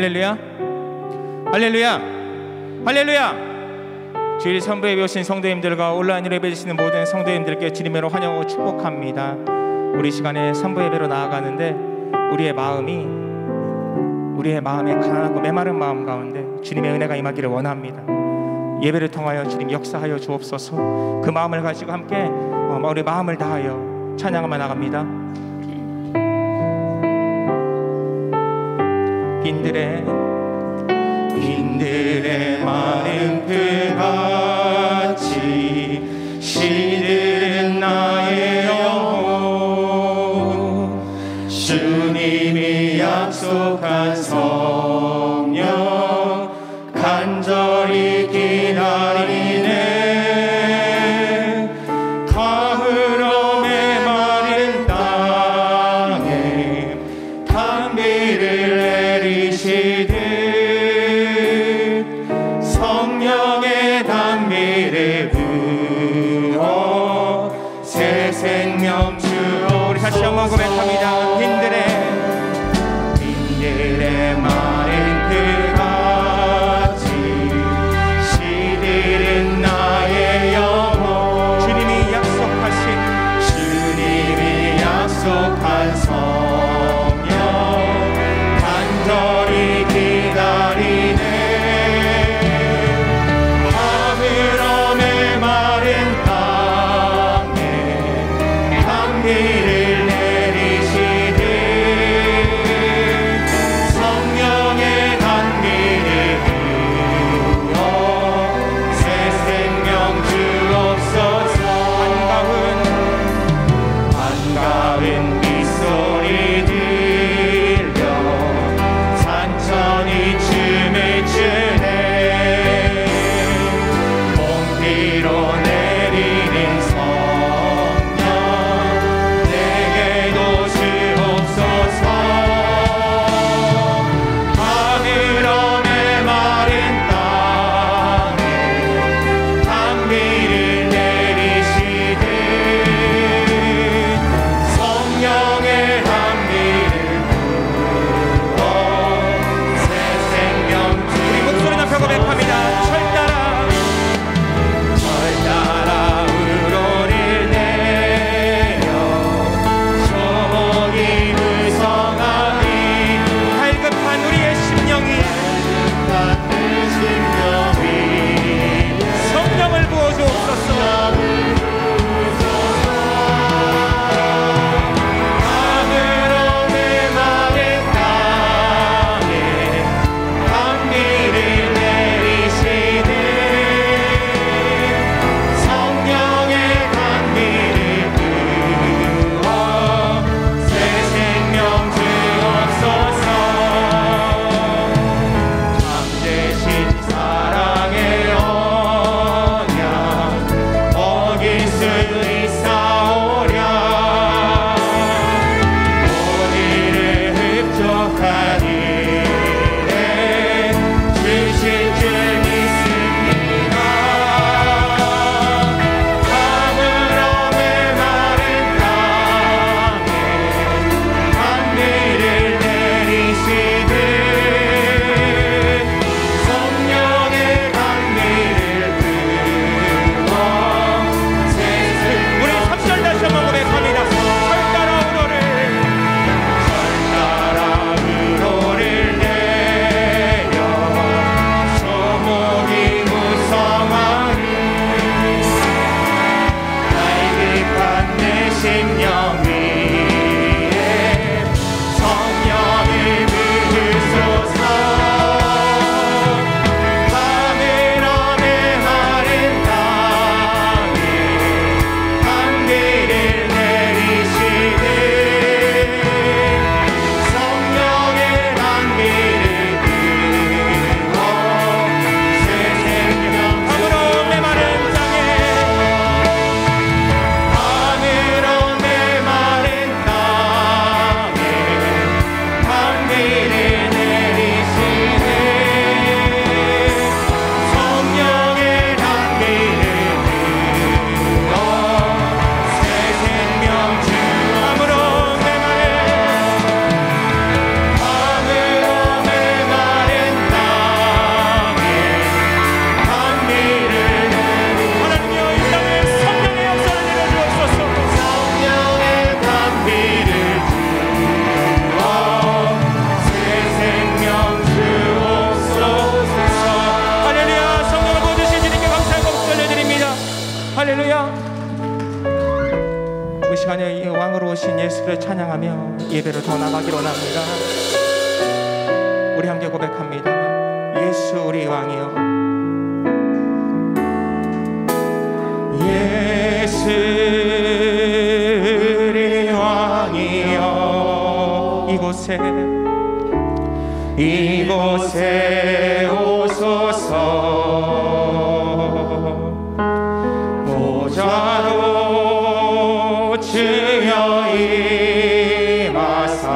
할렐루야, 할렐루야, 할렐루야. 주일 선부에 오신 성도님들과 온라인으로 예배드리시는 모든 성도님들께 주님으로 환영하고 축복합니다. 우리 시간에 선부 예배로 나아가는데 우리의 마음에 가난하고 메마른 마음 가운데 주님의 은혜가 임하기를 원합니다. 예배를 통하여 주님 역사하여 주옵소서. 그 마음을 가지고 함께 우리 마음을 다하여 찬양하며 나갑니다. 빈들의 마른 풀같이 시들은 나의 영혼, 주님이 약속한 성령 간절히 기다리네. 가물음에 마른 땅에 단비를 내리시듯 성령의 단비를 부어 새 생명 주어. 우리 다시 한번 고백합니다. 빈들의 마른 풀같이 시들은 나의 영혼, 주님이 약속한 성령 간절히 기다리네. 가물음에 마른 땅에 단비를 내리시 우리 시간에 이 왕으로 오신 예수를 찬양하며 예배를 더 나가기로 합니다. 우리 함께 고백합니다. 예수 우리 왕이여, 예수 우리 왕이여, 이곳에 오소서. 보좌로 주여 임하사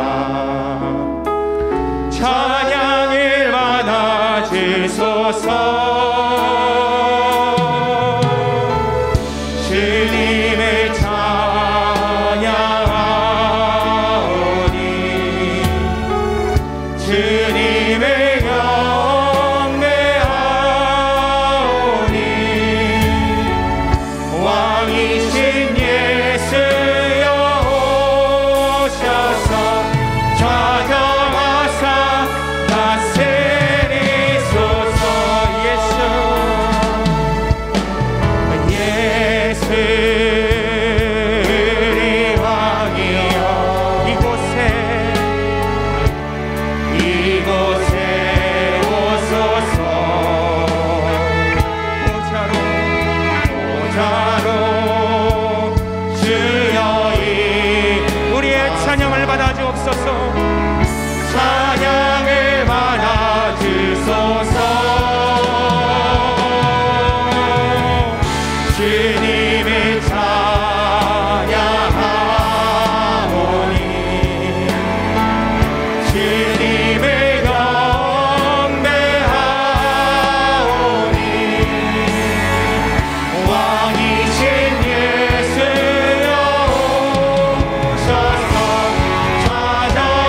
찬양을 받아 주소서. 주님을 찬양하오니 주님을 경배하오니 왕이신 예수여 오셔서 좌정하사 다스리소서. 예수 우리 왕이여, 이곳에 오소서. 보좌로 주여 우리의 찬양을 받아 주옵소서. 찬양을 받아 주소서. 주님을 찬양하오니 주님을 경배하오니 왕이신 예수여 오셔서 좌정하사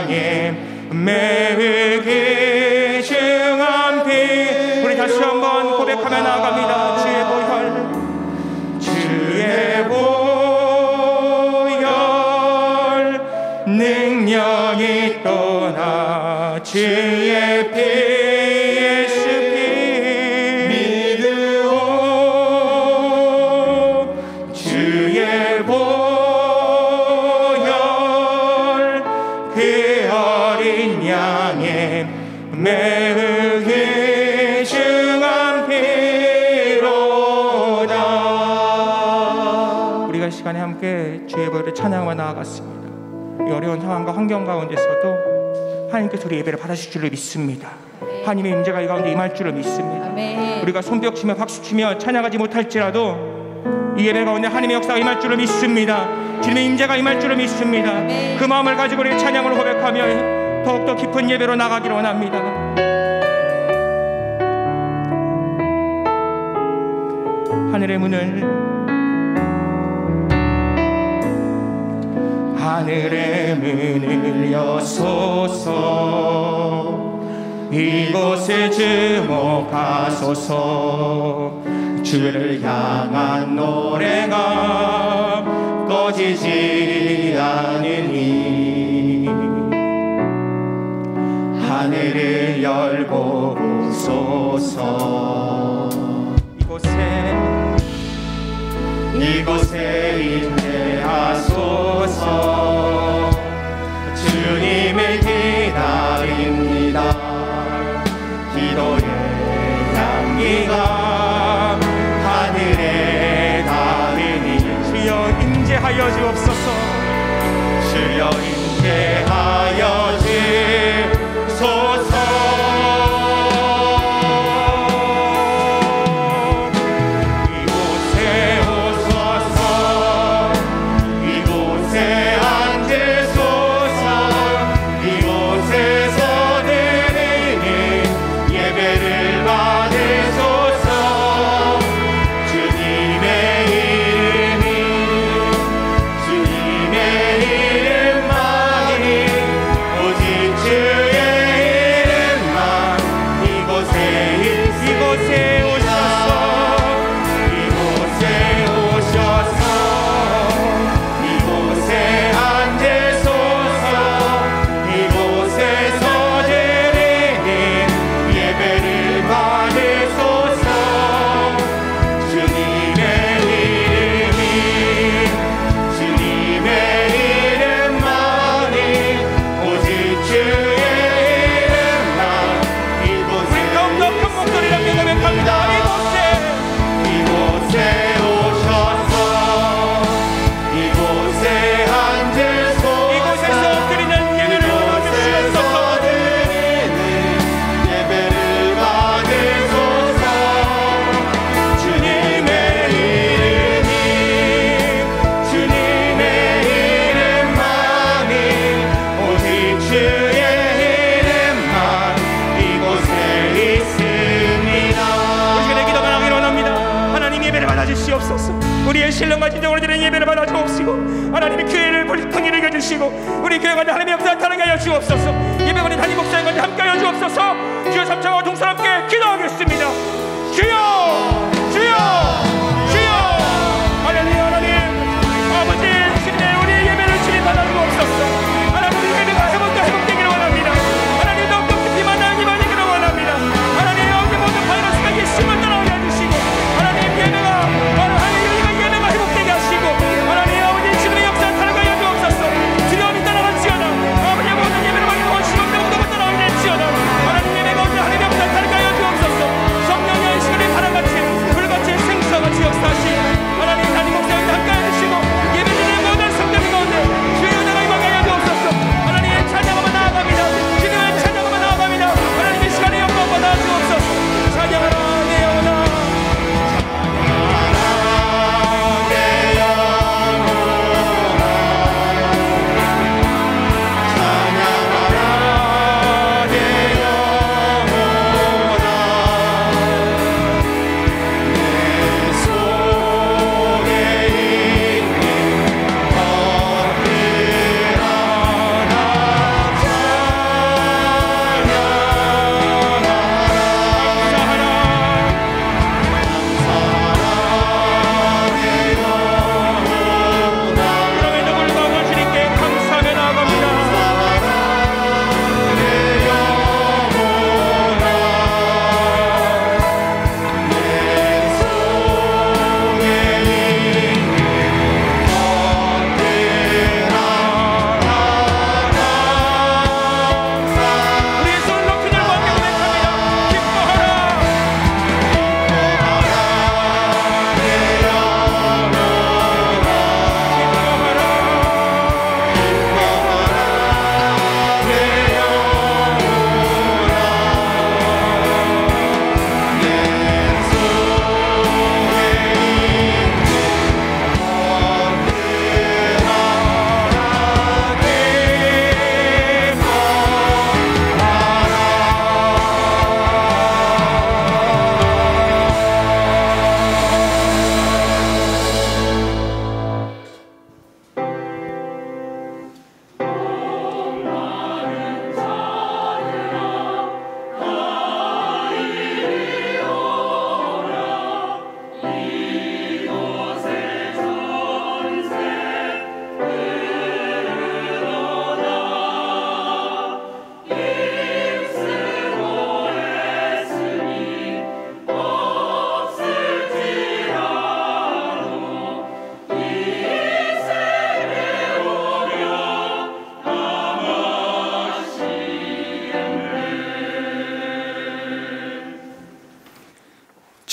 양의 매우 귀중한 피. 우리 다시 한번 고백하며 나아갑니다. 주의 보혈, 주의 보혈 능력이 떠나 주의 피 예수 피 믿으오. 주의 보혈 그 어린 양의 매우 귀중한 피로다. 우리가 이 시간에 함께 주의 보혈을 찬양하며 나아갔습니다. 이 어려운 상황과 환경 가운데서도 하나님께서 우리 예배를 받아주실 줄을 믿습니다. 하나님의 임재가 이 가운데 임할 줄을 믿습니다. 우리가 손뼉치며 박수치며 찬양하지 못할지라도 이 예배 가운데 하나님의 역사가 임할 줄을 믿습니다. 주님의 임재가 임할 줄을 믿습니다. 그 마음을 가지고 우리 찬양으로 고백하며 더욱더 깊은 예배로 나가기를 원합니다. 하늘의 문을 여소서. 이곳에 주목하소서. 주를 향한 노래가 꺼지지 않으니 하늘을 열고 보소서. 이곳에 임재하소서. 주님을 기다립니다. 기도의 향기가 하늘에 닿으니 주여 임재하여 주옵소서. 주여 임재하여 주소서. 우리의 신령과 진정으로 드리는 예배를 받아 주옵시고 하나님의 교회를 풍요를 이겨주시고 우리 교회가 하나님의 역사를 타르게 하여 주옵소서. 예배관의 담임 목사님과 함께 하여 주옵소서. 주여 삼창과 동서 함께 기도하겠습니다. 주여 주여 주여. 할렐루야. 하나님 아버지 주님의 우리의 예배를 주님 받아 주옵소서. 하나님 우리 예배가 회복되기를 원합니다. 하나님 더욱더 깊이 만나는 힘을 이기를 원합니다. 하나님 여기 모든 바이러스가 예수님을 따라오게 해주시고 하나님 예배가 하나님 예배 가운데 하나님의 역사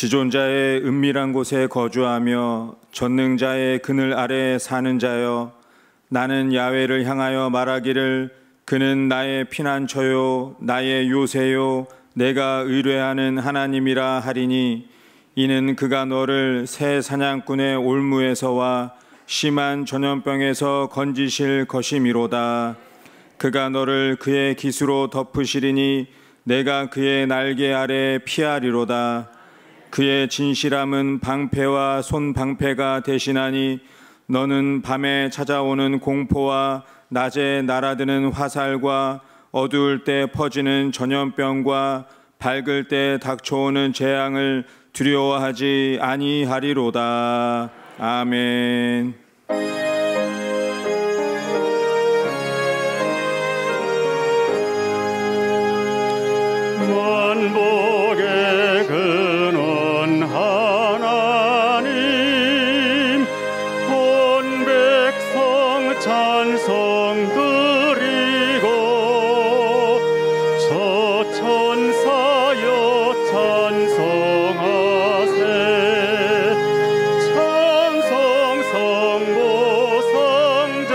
지존자의 은밀한 곳에 거주하며 전능자의 그늘 아래 사는 자여, 나는 야훼를 향하여 말하기를 그는 나의 피난처요 나의 요새요 내가 의뢰하는 하나님이라 하리니, 이는 그가 너를 새 사냥꾼의 올무에서와 심한 전염병에서 건지실 것이미로다. 그가 너를 그의 깃으로 덮으시리니 내가 그의 날개 아래 피하리로다. 그의 진실함은 방패와 손방패가 대신하니, 너는 밤에 찾아오는 공포와 낮에 날아드는 화살과 어두울 때 퍼지는 전염병과 밝을 때 닥쳐오는 재앙을 두려워하지 아니하리로다. 아멘. 만복의 근원 하나님, 온 백성 찬송 드리고 저 천사여 찬송하세. 찬송 성부 성자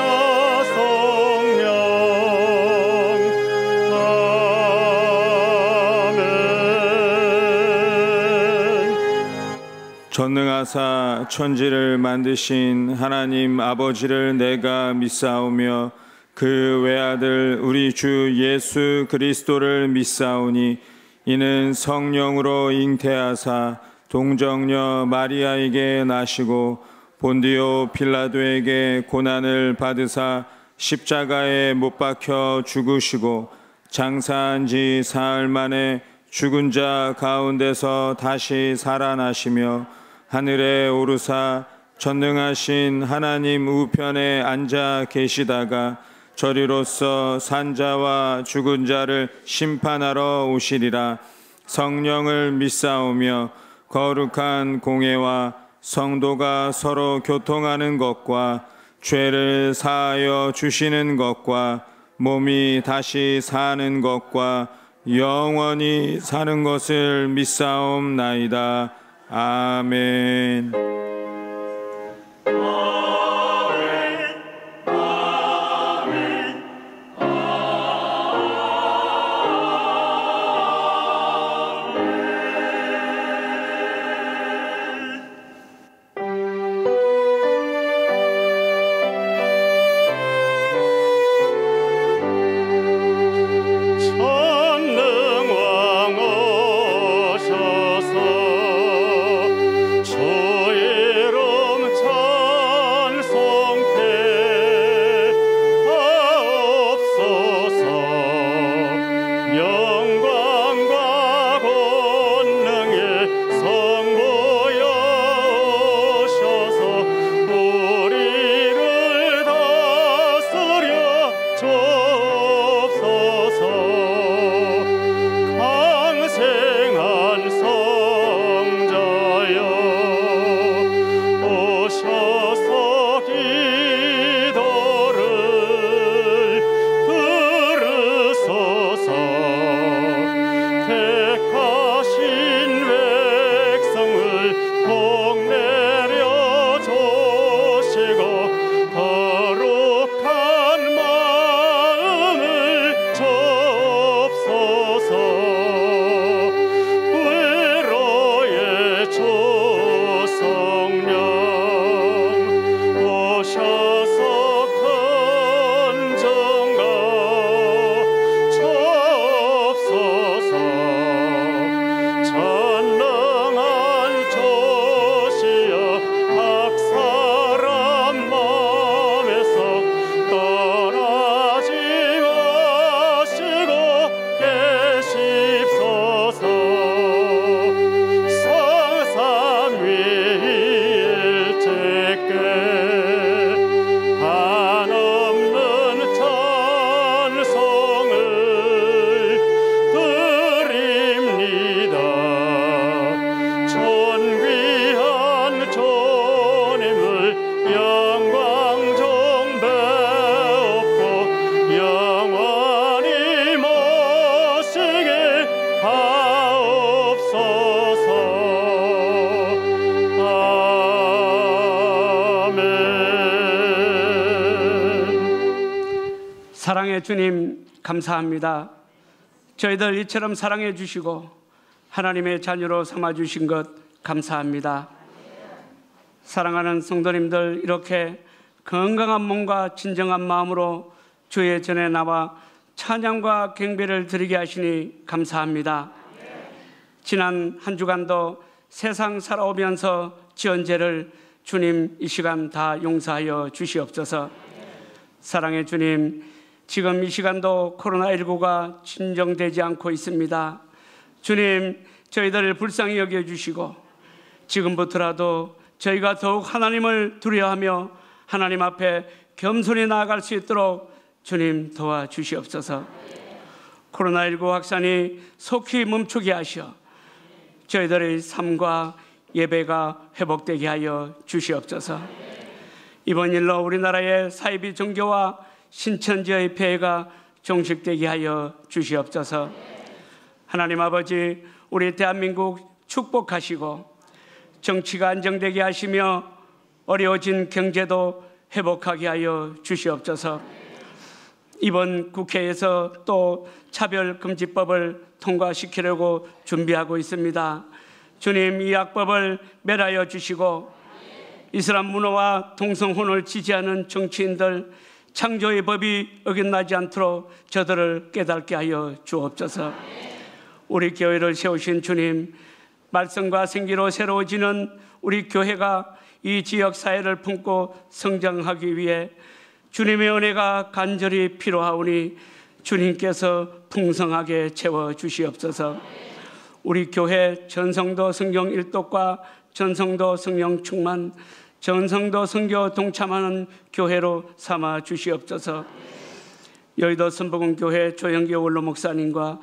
성령. 전능하사 천지를 만드신 하나님 아버지를 내가 믿사오며 그 외아들 우리 주 예수 그리스도를 믿사오니, 이는 성령으로 잉태하사 동정녀 마리아에게 나시고 본디오 빌라도에게 고난을 받으사 십자가에 못 박혀 죽으시고 장사한 지 사흘 만에 죽은 자 가운데서 다시 살아나시며 하늘에 오르사 전능하신 하나님 우편에 앉아 계시다가 저리로서 산자와 죽은 자를 심판하러 오시리라. 성령을 믿사오며 거룩한 공회와 성도가 서로 교통하는 것과 죄를 사하여 주시는 것과 몸이 다시 사는 것과 영원히 사는 것을 믿사옵나이다. 아멘. 오셔서 건정과 사랑의 주님 감사합니다. 저희들 이처럼 사랑해 주시고 하나님의 자녀로 삼아 주신 것 감사합니다. 사랑하는 성도님들, 이렇게 건강한 몸과 진정한 마음으로 주의 전에 나와 찬양과 경배를 드리게 하시니 감사합니다. 지난 한 주간도 세상 살아오면서 지은 죄를 주님 이 시간 다 용서하여 주시옵소서. 사랑의 주님, 지금 이 시간도 코로나19가 진정되지 않고 있습니다. 주님, 저희들을 불쌍히 여겨주시고 지금부터라도 저희가 더욱 하나님을 두려워하며 하나님 앞에 겸손히 나아갈 수 있도록 주님 도와주시옵소서. 코로나19 확산이 속히 멈추게 하시어 저희들의 삶과 예배가 회복되게 하여 주시옵소서. 이번 일로 우리나라의 사이비 종교와 신천지의 폐해가 종식되게 하여 주시옵소서. 하나님 아버지, 우리 대한민국 축복하시고 정치가 안정되게 하시며 어려워진 경제도 회복하게 하여 주시옵소서. 이번 국회에서 또 차별금지법을 통과시키려고 준비하고 있습니다. 주님, 이 악법을 멸하여 주시고 이슬람 문화와 동성혼을 지지하는 정치인들, 창조의 법이 어긋나지 않도록 저들을 깨닫게 하여 주옵소서. 우리 교회를 세우신 주님, 말씀과 생기로 새로워지는 우리 교회가 이 지역 사회를 품고 성장하기 위해 주님의 은혜가 간절히 필요하오니 주님께서 풍성하게 채워주시옵소서. 우리 교회 전성도 성경 일독과 전성도 성령 충만, 전성도 선교 동참하는 교회로 삼아 주시옵소서. 여의도 선복음교회 조영기 원로 목사님과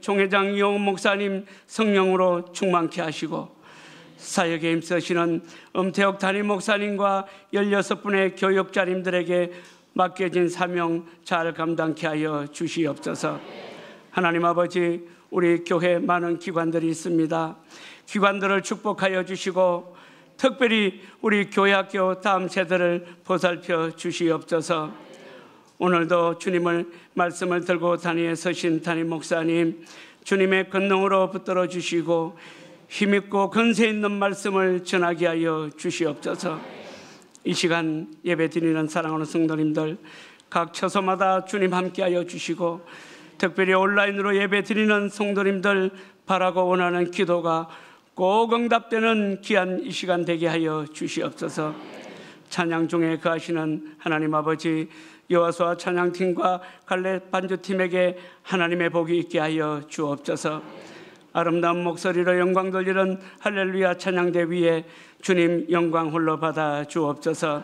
총회장 이용훈 목사님 성령으로 충만케 하시고 사역에 힘쓰시는 엄태혁 담임 목사님과 16분의 교육자님들에게 맡겨진 사명 잘 감당케 하여 주시옵소서. 하나님 아버지, 우리 교회 많은 기관들이 있습니다. 기관들을 축복하여 주시고 특별히 우리 교회학교 다음 세대를 보살펴 주시옵소서. 오늘도 주님을 말씀을 들고 단위에 서신 담임 목사님, 주님의 권능으로 붙들어 주시고 힘있고 건세 있는 말씀을 전하게 하여 주시옵소서. 이 시간 예배 드리는 사랑하는 성도님들, 각 처소마다 주님 함께하여 주시고 특별히 온라인으로 예배 드리는 성도님들 바라고 원하는 기도가 꼭 응답되는 귀한 이 시간 되게 하여 주시옵소서. 찬양 중에 거하시는 하나님 아버지, 여호수아 찬양팀과 갈렙 반주팀에게 하나님의 복이 있게 하여 주옵소서. 아름다운 목소리로 영광 돌리는 할렐루야 찬양대 위에 주님 영광 홀로 받아 주옵소서.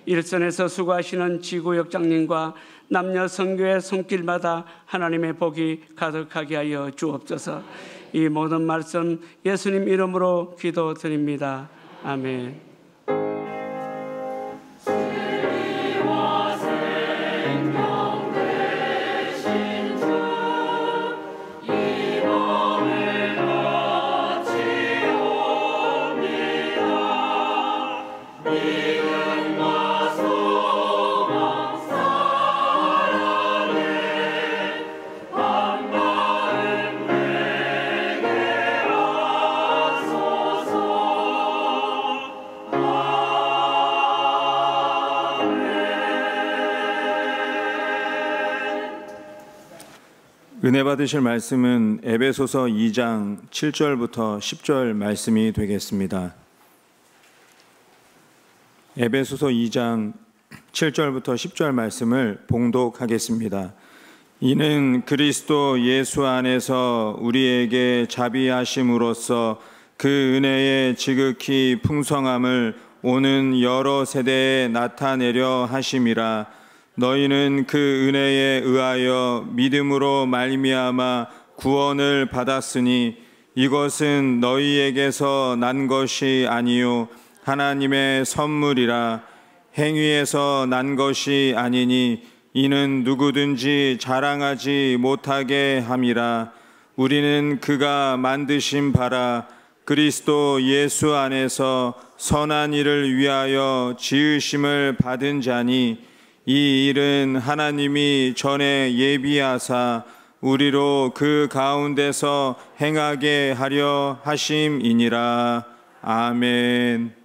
일선에서 수고하시는 지구역장님과 남녀 선교의 손길마다 하나님의 복이 가득하게 하여 주옵소서. 이 모든 말씀 예수님 이름으로 기도드립니다. 아멘. 은혜 받으실 말씀은 에베소서 2장 7절부터 10절 말씀이 되겠습니다. 에베소서 2장 7절부터 10절 말씀을 봉독하겠습니다. 이는 그리스도 예수 안에서 우리에게 자비하심으로써 그 은혜의 지극히 풍성함을 오는 여러 세대에 나타내려 하심이라. 너희는 그 은혜에 의하여 믿음으로 말미암아 구원을 받았으니 이것은 너희에게서 난 것이 아니요 하나님의 선물이라. 행위에서 난 것이 아니니 이는 누구든지 자랑하지 못하게 함이라. 우리는 그가 만드신 바라 그리스도 예수 안에서 선한 일을 위하여 지으심을 받은 자니 이 일은 하나님이 전에 예비하사 우리로 그 가운데서 행하게 하려 하심이니라. 아멘.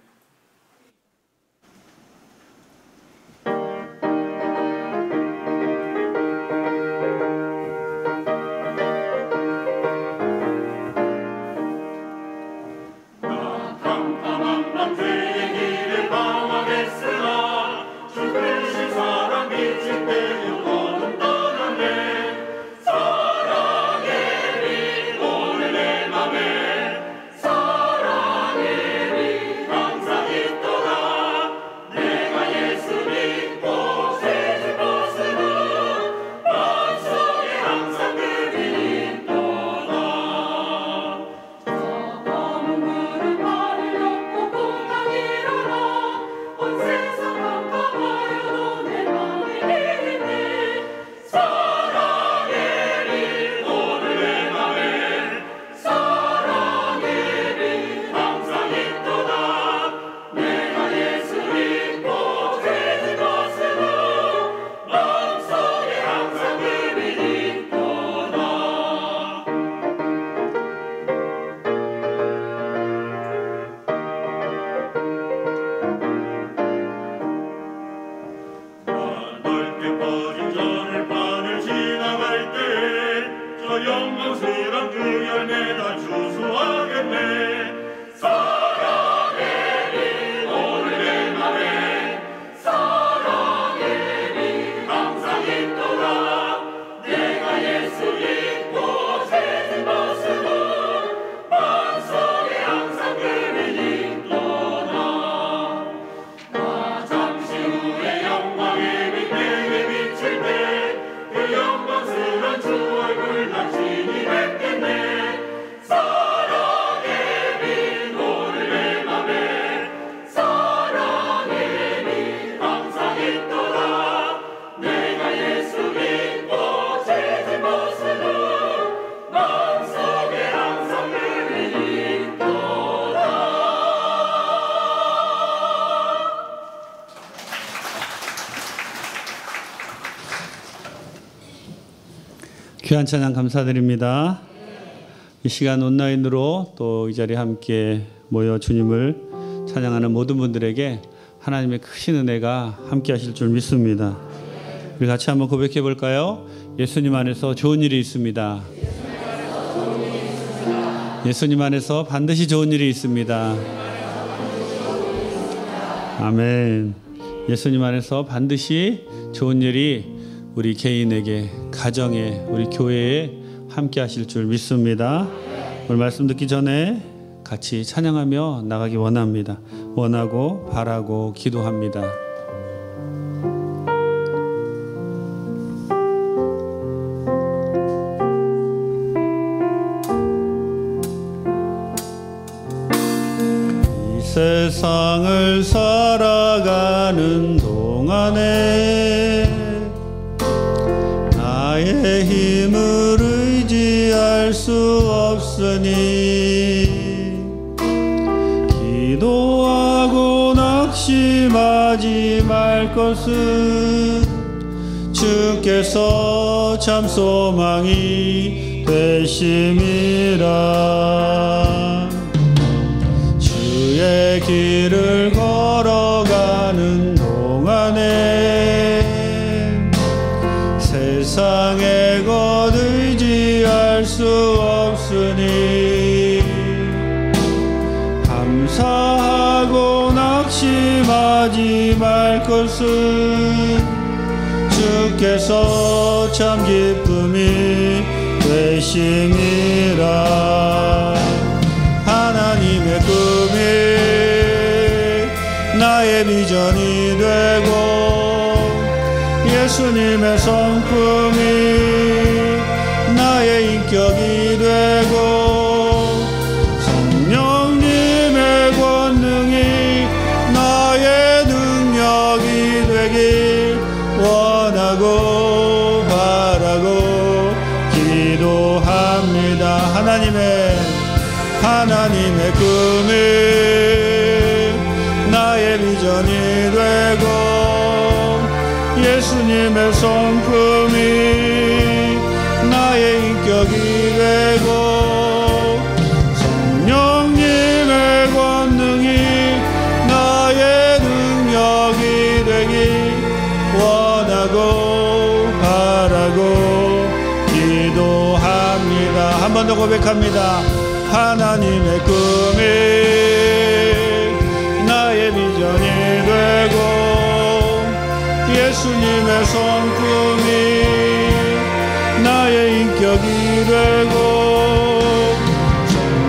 귀한 찬양 감사드립니다. 이 시간 온라인으로 또 이 자리에 함께 모여 주님을 찬양하는 모든 분들에게 하나님의 크신 은혜가 함께 하실 줄 믿습니다. 우리 같이 한번 고백해 볼까요? 예수님 안에서 좋은 일이 있습니다. 예수님 안에서 반드시 좋은 일이 있습니다. 아멘. 예수님 안에서 반드시 좋은 일이 우리 개인에게, 가정에, 우리 교회에 함께 하실 줄 믿습니다. 오늘 말씀 듣기 전에 같이 찬양하며 나가기 원합니다. 원하고 바라고 기도합니다. 이 세상을 살아가는 동안에 나의 힘을 의지할 수 없으니 기도하고 낙심하지 말 것은 주께서 참 소망이 되심이라. 주의 길을 걸어가는 동안에 세상에 곧 의지할 수 없으니 감사하고 낙심하지 말 것은 주께서 참 기쁨이 되심이라. 하나님의 꿈이 나의 비전이 되고 예수님의 성품이 나의 인격이 되고 성령님의 권능이 나의 능력이 되길 원하고 바라고 기도합니다. 하나님의 꿈이 나의 비전이 되고 예수님의 성품이 나의 인격이 되고 성령님의 권능이 나의 능력이 되기 원하고 바라고 기도합니다. 한 번 더 고백합니다. 하나님의 꿈이 나의 비전이 되고 예수님의 성품이 나의 인격이 되고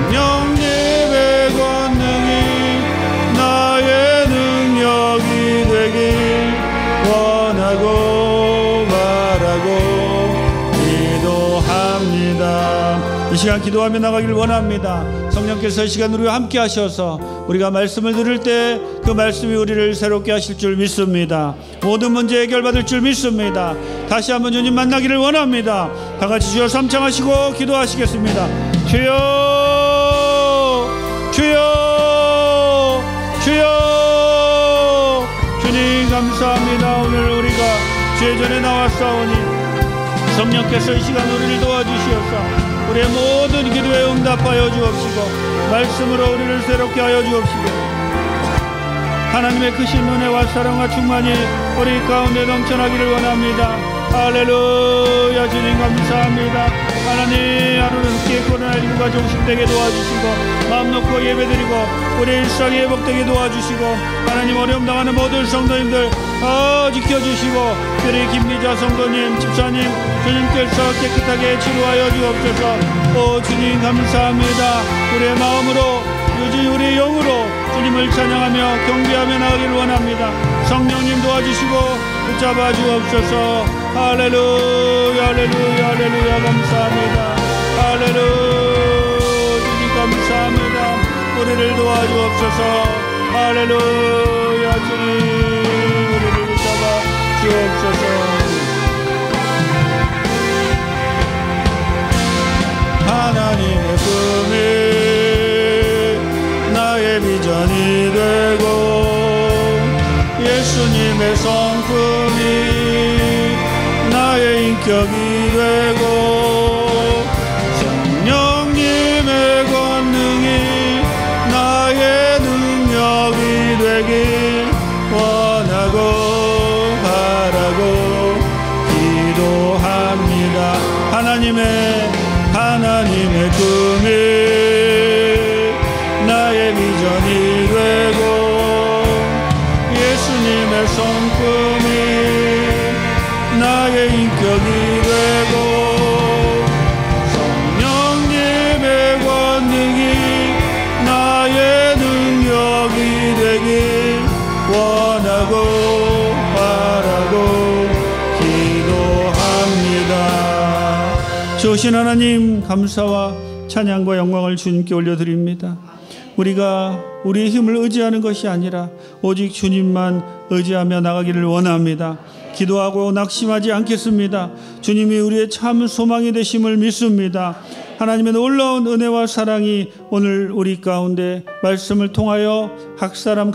성령님의 권능이 나의 능력이 되길 원하고 바라고 기도합니다. 이 시간 기도하며 나가길 원합니다. 성령께서 이 시간 우리와 함께 하셔서 우리가 말씀을 들을 때 그 말씀이 우리를 새롭게 하실 줄 믿습니다. 모든 문제 해결받을 줄 믿습니다. 다시 한번 주님 만나기를 원합니다. 다 같이 주여 삼창하시고 기도하시겠습니다. 주여 주여 주여. 주님 감사합니다. 오늘 우리가 주의 전에 나왔사오니 성령께서 이 시간 우리를 도와주시옵소서. 우리의 모든 기도에 응답하여 주옵시고 말씀으로 우리를 새롭게 하여 주옵시고 하나님의 크신 은혜와 사랑과 충만이 우리 가운데 넘쳐나기를 원합니다. 할렐루야. 주님 감사합니다. 하나님 하루는 함께 코로나19가 종식되게 도와주시고 마음 놓고 예배드리고 우리의 일상이 회복되게 도와주시고 하나님 어려움 당하는 모든 성도님들 지켜주시고 특별히 김미자 성도님 집사님 주님께서 깨끗하게 치료하여 주옵소서. 주님 감사합니다. 우리의 마음으로 유지 우리의 영으로 주님을 찬양하며 경배하며 나가기를 원합니다. 성령님 도와주시고 붙잡아 주옵소서. 할렐루야 할렐루야 할렐루야. 감사합니다. 할렐루야. 주님 감사합니다. 우리를 도와주옵소서. 할렐루야. 주님 우리를 붙잡아 주옵소서. 하나님의 꿈이 나의 비전이 되고 예수님의 성품이 나의 인격이 되고 성령님의 권능이 나의 능력이 되길 원하고 바라고 기도합니다. 하나님의 꿈이 나의 비전이 되고 예수님의 성품이 나의 인격이 되고 성령님의 권능이 나의 능력이 되길 원하고 바라고 기도합니다. 주신 하나님 감사와 찬양과 영광을 주님께 올려드립니다. 우리가 우리의 힘을 의지하는 것이 아니라 오직 주님만 의지하며 나가기를 원합니다. 기도하고 낙심하지 않겠습니다. 주님이 우리의 참 소망이 되심을 믿습니다. 하나님의 놀라운 은혜와 사랑이 오늘 우리 가운데 말씀을 통하여 각 사람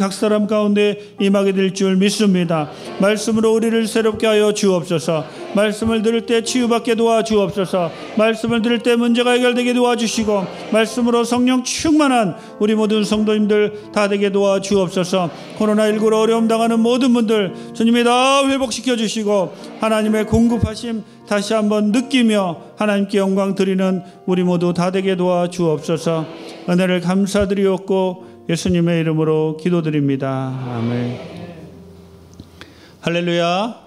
가운데 임하게 될 줄 믿습니다. 말씀으로 우리를 새롭게 하여 주옵소서. 말씀을 들을 때 치유받게 도와주옵소서. 말씀을 들을 때 문제가 해결되게 도와주시고 말씀으로 성령 충만한 우리 모든 성도님들 다 되게 도와주옵소서. 코로나19로 어려움 당하는 모든 분들 주님이 다 회복시켜 주시고 하나님의 공급하심 다시 한번 느끼며 하나님께 영광 드리는 우리 모두 다 되게 도와주옵소서. 은혜를 감사드리옵고 예수님의 이름으로 기도드립니다. 아멘. 할렐루야.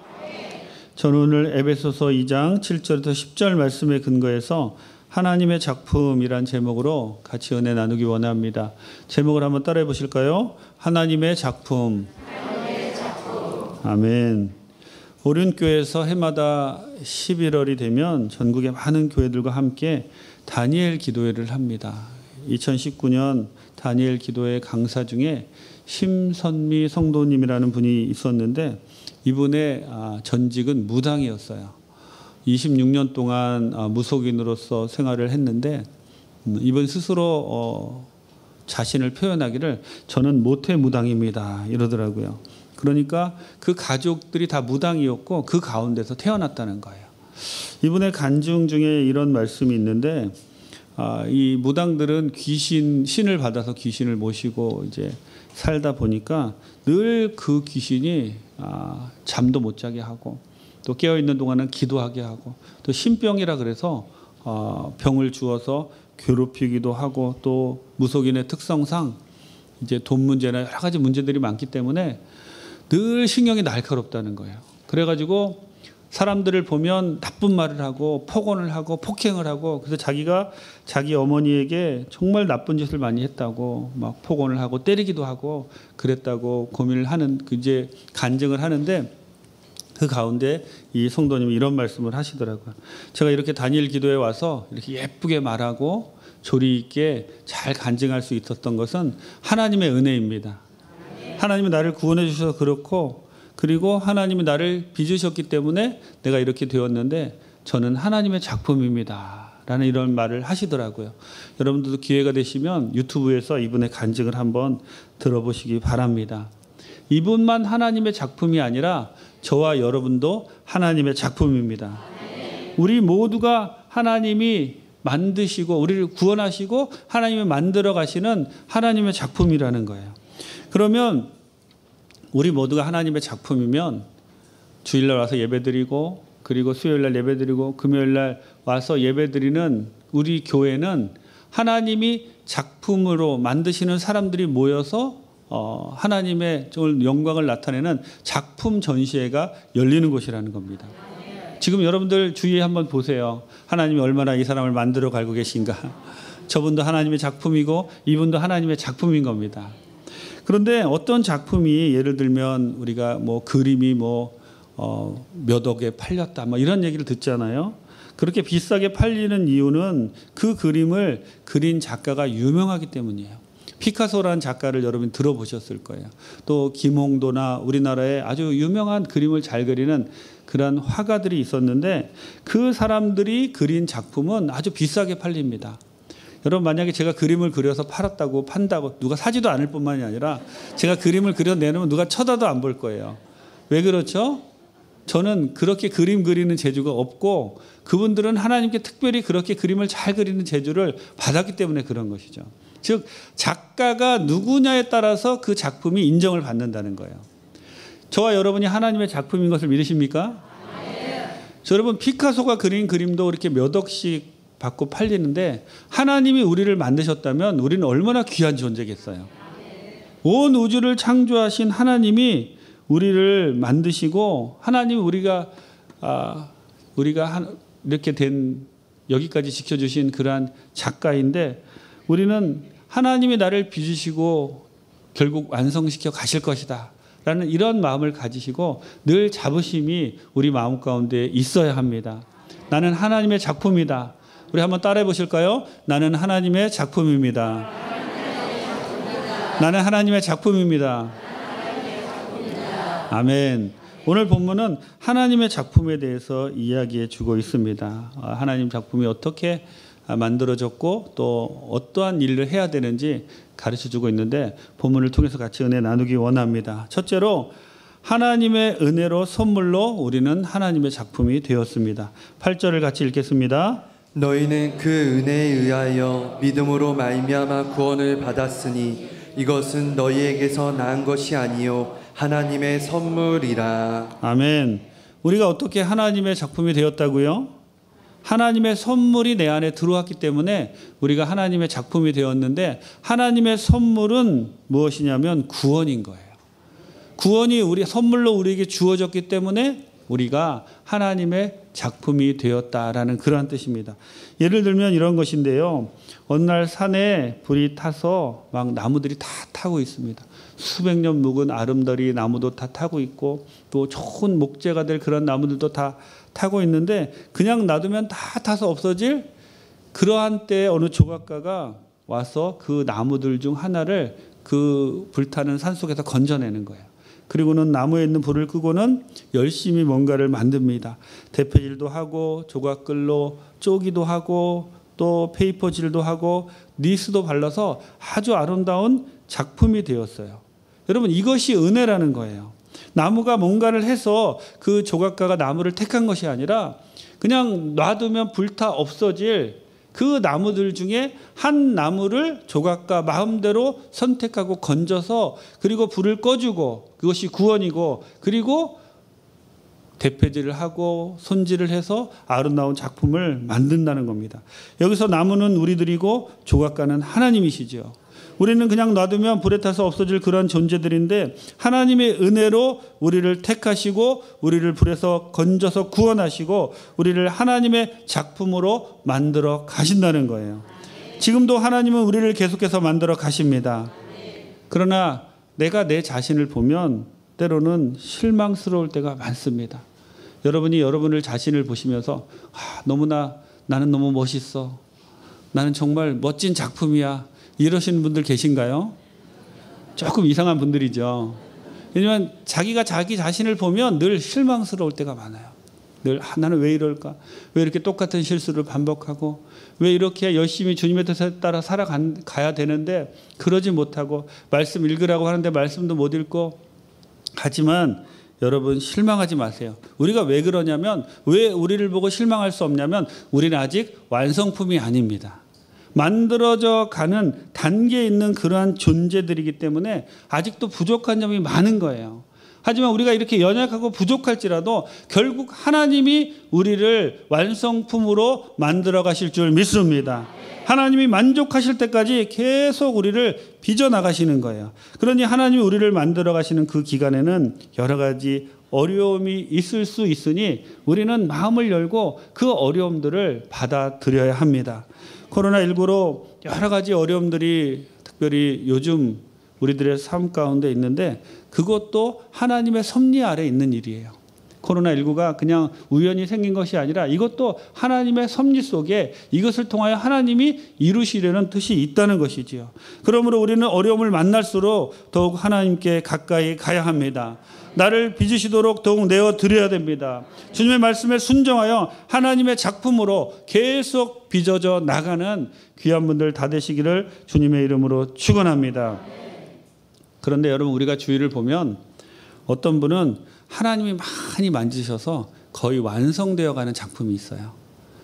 저는 오늘 에베소서 2장 7절부터 10절 말씀에 근거해서 하나님의 작품이란 제목으로 같이 은혜 나누기 원합니다. 제목을 한번 따라해 보실까요? 하나님의 작품. 아멘. 오륜교회에서 해마다 11월이 되면 전국의 많은 교회들과 함께 다니엘 기도회를 합니다. 2019년 다니엘 기도회 강사 중에 심선미 성도님이라는 분이 있었는데 이분의 전직은 무당이었어요. 26년 동안 무속인으로서 생활을 했는데 이분 스스로 자신을 표현하기를 저는 모태 무당입니다 이러더라고요. 그러니까 그 가족들이 다 무당이었고 그 가운데서 태어났다는 거예요. 이분의 간증 중에 이런 말씀이 있는데 이 무당들은 신을 받아서 귀신을 모시고 이제 살다 보니까 늘 그 귀신이 잠도 못 자게 하고 또 깨어 있는 동안은 기도하게 하고 또 신병이라 그래서 병을 주어서 괴롭히기도 하고 또 무속인의 특성상 이제 돈 문제나 여러 가지 문제들이 많기 때문에 늘 신경이 날카롭다는 거예요. 그래가지고 사람들을 보면 나쁜 말을 하고 폭언을 하고 폭행을 하고 그래서 자기가 자기 어머니에게 정말 나쁜 짓을 많이 했다고 막 폭언을 하고 때리기도 하고 그랬다고 고민을 하는 이제 간증을 하는데 그 가운데 이 성도님이 이런 말씀을 하시더라고요. 제가 이렇게 단일 기도에 와서 이렇게 예쁘게 말하고 조리 있게 잘 간증할 수 있었던 것은 하나님의 은혜입니다. 하나님이 나를 구원해 주셔서 그렇고 그리고 하나님이 나를 빚으셨기 때문에 내가 이렇게 되었는데 저는 하나님의 작품입니다. 라는 이런 말을 하시더라고요. 여러분들도 기회가 되시면 유튜브에서 이분의 간증을 한번 들어보시기 바랍니다. 이분만 하나님의 작품이 아니라 저와 여러분도 하나님의 작품입니다. 우리 모두가 하나님이 만드시고 우리를 구원하시고 하나님이 만들어 가시는 하나님의 작품이라는 거예요. 그러면 우리 모두가 하나님의 작품이면 주일날 와서 예배드리고 그리고 수요일날 예배드리고 금요일날 와서 예배드리는 우리 교회는 하나님이 작품으로 만드시는 사람들이 모여서 하나님의 영광을 나타내는 작품 전시회가 열리는 곳이라는 겁니다. 지금 여러분들 주위에 한번 보세요. 하나님이 얼마나 이 사람을 만들어 가고 계신가. 저분도 하나님의 작품이고 이분도 하나님의 작품인 겁니다. 그런데 어떤 작품이 예를 들면 우리가 뭐 그림이 몇 억에 팔렸다 뭐 이런 얘기를 듣잖아요. 그렇게 비싸게 팔리는 이유는 그 그림을 그린 작가가 유명하기 때문이에요. 피카소라는 작가를 여러분 들어보셨을 거예요. 또 김홍도나 우리나라에 아주 유명한 그림을 잘 그리는 그런 화가들이 있었는데 그 사람들이 그린 작품은 아주 비싸게 팔립니다. 여러분 만약에 제가 그림을 그려서 판다고 누가 사지도 않을 뿐만이 아니라 제가 그림을 그려 내놓으면 누가 쳐다도 안 볼 거예요. 왜 그렇죠? 저는 그렇게 그림 그리는 재주가 없고 그분들은 하나님께 특별히 그렇게 그림을 잘 그리는 재주를 받았기 때문에 그런 것이죠. 즉 작가가 누구냐에 따라서 그 작품이 인정을 받는다는 거예요. 저와 여러분이 하나님의 작품인 것을 믿으십니까? 여러분 피카소가 그린 그림도 이렇게 몇 억씩 받고 팔리는데 하나님이 우리를 만드셨다면 우리는 얼마나 귀한 존재겠어요. 온 우주를 창조하신 하나님이 우리를 만드시고 하나님 우리가 이렇게 된 여기까지 지켜주신 그러한 작가인데 우리는 하나님이 나를 빚으시고 결국 완성시켜 가실 것이다 라는 이런 마음을 가지시고 늘 자부심이 우리 마음 가운데 있어야 합니다. 나는 하나님의 작품이다. 우리 한번 따라해 보실까요? 나는 하나님의 작품입니다. 나는 하나님의 작품입니다. 아멘. 오늘 본문은 하나님의 작품에 대해서 이야기해 주고 있습니다. 하나님 작품이 어떻게 만들어졌고 또 어떠한 일을 해야 되는지 가르쳐 주고 있는데 본문을 통해서 같이 은혜 나누기 원합니다. 첫째로 하나님의 은혜로 선물로 우리는 하나님의 작품이 되었습니다. 8절을 같이 읽겠습니다. 너희는 그 은혜에 의하여 믿음으로 말미암아 구원을 받았으니 이것은 너희에게서 난 것이 아니요 하나님의 선물이라. 아멘. 우리가 어떻게 하나님의 작품이 되었다고요? 하나님의 선물이 내 안에 들어왔기 때문에 우리가 하나님의 작품이 되었는데 하나님의 선물은 무엇이냐면 구원인 거예요. 구원이 우리 선물로 우리에게 주어졌기 때문에 우리가 하나님의 작품이 되었다라는 그러한 뜻입니다. 예를 들면 이런 것인데요. 어느 날 산에 불이 타서 막 나무들이 다 타고 있습니다. 수백 년 묵은 아름다리 나무도 다 타고 있고 또 좋은 목재가 될 그런 나무들도 다 타고 있는데 그냥 놔두면 다 타서 없어질 그러한 때에 어느 조각가가 와서 그 나무들 중 하나를 그 불타는 산속에서 건져내는 거예요. 그리고는 나무에 있는 불을 끄고는 열심히 뭔가를 만듭니다. 대패질도 하고 조각글로 쪼기도 하고 또 페이퍼질도 하고 니스도 발라서 아주 아름다운 작품이 되었어요. 여러분 이것이 은혜라는 거예요. 나무가 뭔가를 해서 그 조각가가 나무를 택한 것이 아니라 그냥 놔두면 불타 없어질 그 나무들 중에 한 나무를 조각가 마음대로 선택하고 건져서 그리고 불을 꺼주고 그것이 구원이고 그리고 대패질을 하고 손질을 해서 아름다운 작품을 만든다는 겁니다. 여기서 나무는 우리들이고 조각가는 하나님이시죠. 우리는 그냥 놔두면 불에 타서 없어질 그런 존재들인데 하나님의 은혜로 우리를 택하시고 우리를 불에서 건져서 구원하시고 우리를 하나님의 작품으로 만들어 가신다는 거예요. 지금도 하나님은 우리를 계속해서 만들어 가십니다. 그러나 내가 내 자신을 보면 때로는 실망스러울 때가 많습니다. 여러분이 여러분을 자신을 보시면서 너무나 나는 너무 멋있어. 나는 정말 멋진 작품이야. 이러시는 분들 계신가요? 조금 이상한 분들이죠. 왜냐하면 자기가 자기 자신을 보면 늘 실망스러울 때가 많아요. 늘 나는 왜 이럴까? 왜 이렇게 똑같은 실수를 반복하고 왜 이렇게 열심히 주님의 뜻에 따라 살아가야 되는데 그러지 못하고 말씀 읽으라고 하는데 말씀도 못 읽고 하지만 여러분 실망하지 마세요. 우리가 왜 그러냐면 왜 우리를 보고 실망할 수 없냐면 우리는 아직 완성품이 아닙니다. 만들어져 가는 단계에 있는 그러한 존재들이기 때문에 아직도 부족한 점이 많은 거예요. 하지만 우리가 이렇게 연약하고 부족할지라도 결국 하나님이 우리를 완성품으로 만들어 가실 줄 믿습니다. 하나님이 만족하실 때까지 계속 우리를 빚어나가시는 거예요. 그러니 하나님이 우리를 만들어 가시는 그 기간에는 여러 가지 어려움이 있을 수 있으니 우리는 마음을 열고 그 어려움들을 받아들여야 합니다. 코로나19로 여러 가지 어려움들이 특별히 요즘 우리들의 삶 가운데 있는데 그것도 하나님의 섭리 아래 있는 일이에요. 코로나19가 그냥 우연히 생긴 것이 아니라 이것도 하나님의 섭리 속에 이것을 통하여 하나님이 이루시려는 뜻이 있다는 것이지요. 그러므로 우리는 어려움을 만날수록 더욱 하나님께 가까이 가야 합니다. 나를 빚으시도록 더욱 내어드려야 됩니다. 주님의 말씀에 순종하여 하나님의 작품으로 계속 빚어져 나가는 귀한 분들 다 되시기를 주님의 이름으로 축원합니다. 그런데 여러분 우리가 주위를 보면 어떤 분은 하나님이 많이 만지셔서 거의 완성되어 가는 작품이 있어요.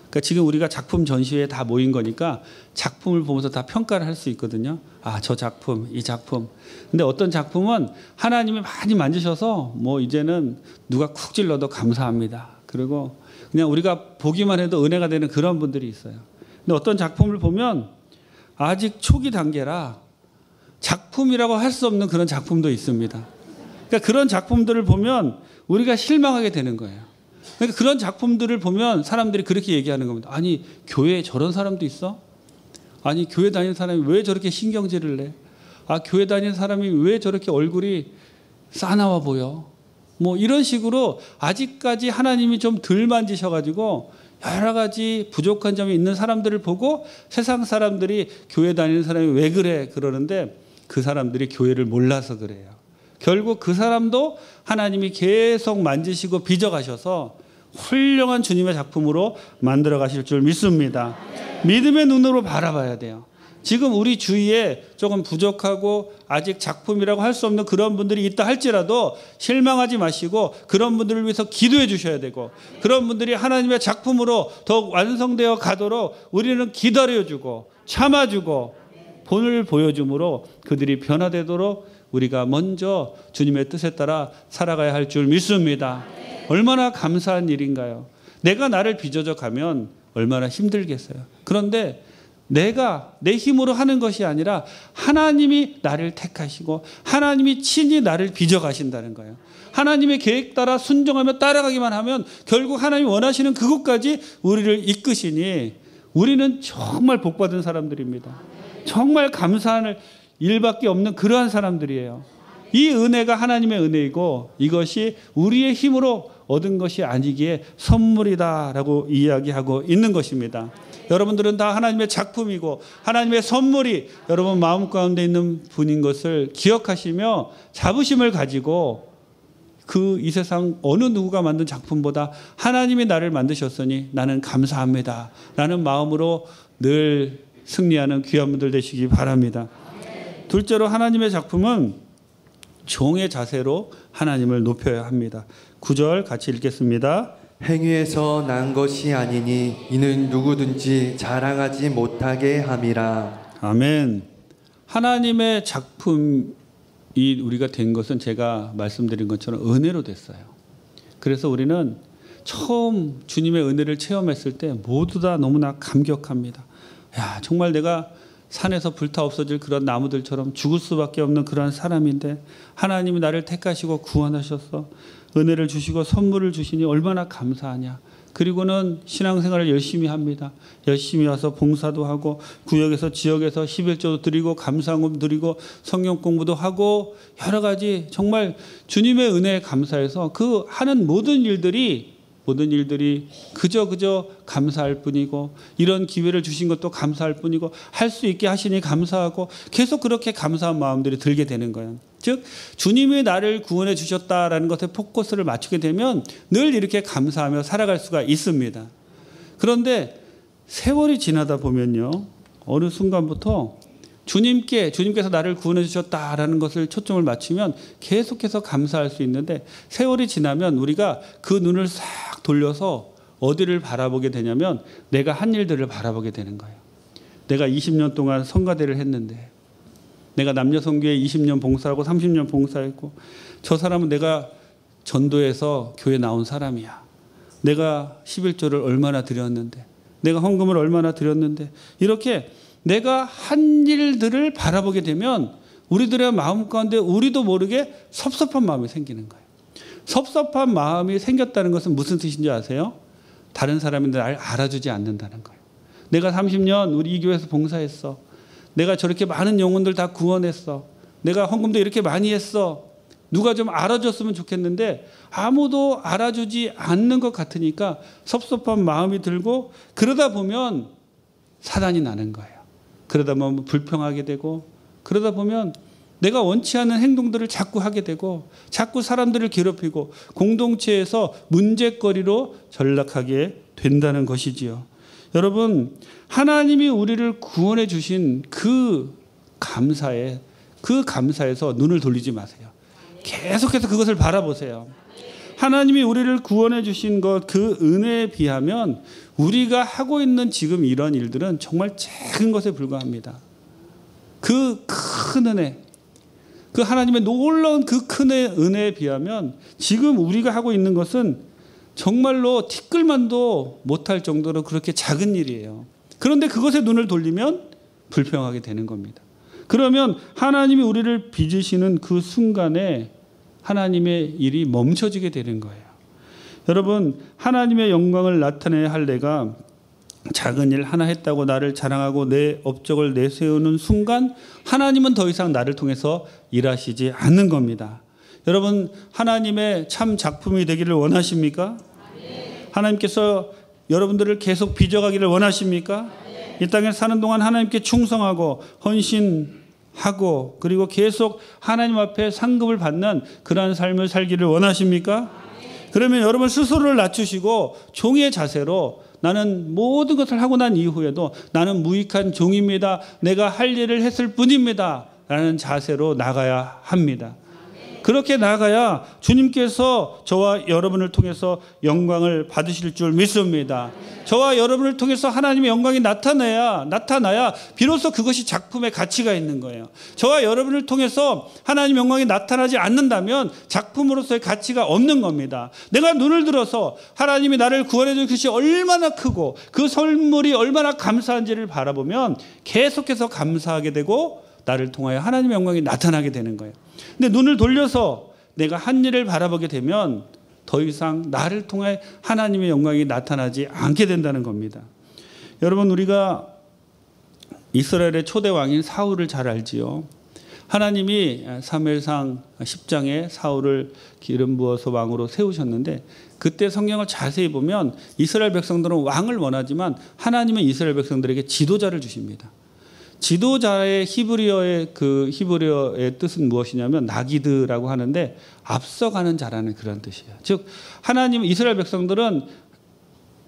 그러니까 지금 우리가 작품 전시회에 다 모인 거니까 작품을 보면서 다 평가를 할 수 있거든요. 저 작품, 이 작품. 근데 어떤 작품은 하나님이 많이 만지셔서 뭐 이제는 누가 쿡 찔러도 감사합니다. 그리고 그냥 우리가 보기만 해도 은혜가 되는 그런 분들이 있어요. 근데 어떤 작품을 보면 아직 초기 단계라 작품이라고 할 수 없는 그런 작품도 있습니다. 그러니까 그런 작품들을 보면 우리가 실망하게 되는 거예요. 그러니까 그런 작품들을 보면 사람들이 그렇게 얘기하는 겁니다. 아니 교회에 저런 사람도 있어? 아니 교회 다니는 사람이 왜 저렇게 신경질을 내? 교회 다니는 사람이 왜 저렇게 얼굴이 싸나워 보여? 뭐 이런 식으로 아직까지 하나님이 좀 덜 만지셔가지고 여러 가지 부족한 점이 있는 사람들을 보고 세상 사람들이 교회 다니는 사람이 왜 그래? 그러는데 그 사람들이 교회를 몰라서 그래요. 결국 그 사람도 하나님이 계속 만지시고 빚어가셔서 훌륭한 주님의 작품으로 만들어 가실 줄 믿습니다. 믿음의 눈으로 바라봐야 돼요. 지금 우리 주위에 조금 부족하고 아직 작품이라고 할 수 없는 그런 분들이 있다 할지라도 실망하지 마시고 그런 분들을 위해서 기도해 주셔야 되고 그런 분들이 하나님의 작품으로 더욱 완성되어 가도록 우리는 기다려주고 참아주고 본을 보여줌으로 그들이 변화되도록 우리가 먼저 주님의 뜻에 따라 살아가야 할 줄 믿습니다. 얼마나 감사한 일인가요? 내가 나를 빚어져 가면 얼마나 힘들겠어요. 그런데 내가 내 힘으로 하는 것이 아니라 하나님이 나를 택하시고 하나님이 친히 나를 빚어 가신다는 거예요. 하나님의 계획 따라 순종하며 따라가기만 하면 결국 하나님이 원하시는 그곳까지 우리를 이끄시니 우리는 정말 복받은 사람들입니다. 정말 감사할 일밖에 없는 그러한 사람들이에요. 이 은혜가 하나님의 은혜이고 이것이 우리의 힘으로 얻은 것이 아니기에 선물이다라고 이야기하고 있는 것입니다. 여러분들은 다 하나님의 작품이고 하나님의 선물이 여러분 마음 가운데 있는 분인 것을 기억하시며 자부심을 가지고 이 세상 어느 누구가 만든 작품보다 하나님이 나를 만드셨으니 나는 감사합니다 라는 마음으로 늘 승리하는 귀한 분들 되시기 바랍니다. 둘째로 하나님의 작품은 종의 자세로 하나님을 높여야 합니다. 9절 같이 읽겠습니다. 행위에서 난 것이 아니니 이는 누구든지 자랑하지 못하게 함이라. 아멘. 하나님의 작품이 우리가 된 것은 제가 말씀드린 것처럼 은혜로 됐어요. 그래서 우리는 처음 주님의 은혜를 체험했을 때 모두 다 너무나 감격합니다. 야, 정말 내가 산에서 불타 없어질 그런 나무들처럼 죽을 수밖에 없는 그런 사람인데 하나님이 나를 택하시고 구원하셔서 은혜를 주시고 선물을 주시니 얼마나 감사하냐. 그리고는 신앙생활을 열심히 합니다. 열심히 와서 봉사도 하고 구역에서 지역에서 11조도 드리고 감사금 드리고 성경 공부도 하고 여러 가지 정말 주님의 은혜에 감사해서 그 하는 모든 일들이 그저 감사할 뿐이고 이런 기회를 주신 것도 감사할 뿐이고 할 수 있게 하시니 감사하고 계속 그렇게 감사한 마음들이 들게 되는 거예요. 즉 주님이 나를 구원해 주셨다라는 것에 포커스를 맞추게 되면 늘 이렇게 감사하며 살아갈 수가 있습니다. 그런데 세월이 지나다 보면요, 어느 순간부터 주님께서 나를 구원해 주셨다라는 것을 초점을 맞추면 계속해서 감사할 수 있는데 세월이 지나면 우리가 그 눈을 싹 돌려서 어디를 바라보게 되냐면 내가 한 일들을 바라보게 되는 거예요. 내가 20년 동안 성가대를 했는데 내가 남녀성교회 20년 봉사하고 30년 봉사했고 저 사람은 내가 전도해서 교회 나온 사람이야. 내가 11조를 얼마나 드렸는데 내가 헌금을 얼마나 드렸는데 이렇게 내가 한 일들을 바라보게 되면 우리들의 마음 가운데 우리도 모르게 섭섭한 마음이 생기는 거예요. 섭섭한 마음이 생겼다는 것은 무슨 뜻인지 아세요? 다른 사람이 날 알아주지 않는다는 거예요. 내가 30년 우리 이 교회에서 봉사했어. 내가 저렇게 많은 영혼들 다 구원했어. 내가 헌금도 이렇게 많이 했어. 누가 좀 알아줬으면 좋겠는데 아무도 알아주지 않는 것 같으니까 섭섭한 마음이 들고 그러다 보면 사단이 나는 거예요. 그러다 보면 불평하게 되고 그러다 보면 내가 원치 않는 행동들을 자꾸 하게 되고 자꾸 사람들을 괴롭히고 공동체에서 문제거리로 전락하게 된다는 것이지요. 여러분, 하나님이 우리를 구원해 주신 그 감사에서 눈을 돌리지 마세요. 계속해서 그것을 바라보세요. 하나님이 우리를 구원해 주신 것, 그 은혜에 비하면 우리가 하고 있는 지금 이런 일들은 정말 작은 것에 불과합니다. 그 큰 은혜, 그 하나님의 놀라운 그 큰 은혜에 비하면 지금 우리가 하고 있는 것은 정말로 티끌만도 못할 정도로 그렇게 작은 일이에요. 그런데 그것에 눈을 돌리면 불평하게 되는 겁니다. 그러면 하나님이 우리를 빚으시는 그 순간에 하나님의 일이 멈춰지게 되는 거예요. 여러분, 하나님의 영광을 나타내야 할 내가 작은 일 하나 했다고 나를 자랑하고 내 업적을 내세우는 순간 하나님은 더 이상 나를 통해서 일하시지 않는 겁니다. 여러분, 하나님의 참 작품이 되기를 원하십니까? 하나님께서 여러분들을 계속 빚어가기를 원하십니까? 이 땅에 사는 동안 하나님께 충성하고 헌신하고 그리고 계속 하나님 앞에 상급을 받는 그러한 삶을 살기를 원하십니까? 그러면 여러분 스스로를 낮추시고 종의 자세로 나는 모든 것을 하고 난 이후에도 나는 무익한 종입니다. 내가 할 일을 했을 뿐입니다. 라는 자세로 나가야 합니다. 그렇게 나가야 주님께서 저와 여러분을 통해서 영광을 받으실 줄 믿습니다. 저와 여러분을 통해서 하나님의 영광이 나타나야 비로소 그것이 작품의 가치가 있는 거예요. 저와 여러분을 통해서 하나님의 영광이 나타나지 않는다면 작품으로서의 가치가 없는 겁니다. 내가 눈을 들어서 하나님이 나를 구원해 준 것이 얼마나 크고 그 선물이 얼마나 감사한지를 바라보면 계속해서 감사하게 되고 나를 통하여 하나님의 영광이 나타나게 되는 거예요. 근데 눈을 돌려서 내가 한 일을 바라보게 되면 더 이상 나를 통해 하나님의 영광이 나타나지 않게 된다는 겁니다. 여러분, 우리가 이스라엘의 초대 왕인 사울을 잘 알지요. 하나님이 사무엘상 10장에 사울을 기름 부어서 왕으로 세우셨는데 그때 성경을 자세히 보면 이스라엘 백성들은 왕을 원하지만 하나님은 이스라엘 백성들에게 지도자를 주십니다. 지도자의 히브리어의 뜻은 무엇이냐면 나기드라고 하는데 앞서가는 자라는 그런 뜻이에요. 즉 하나님 이스라엘 백성들은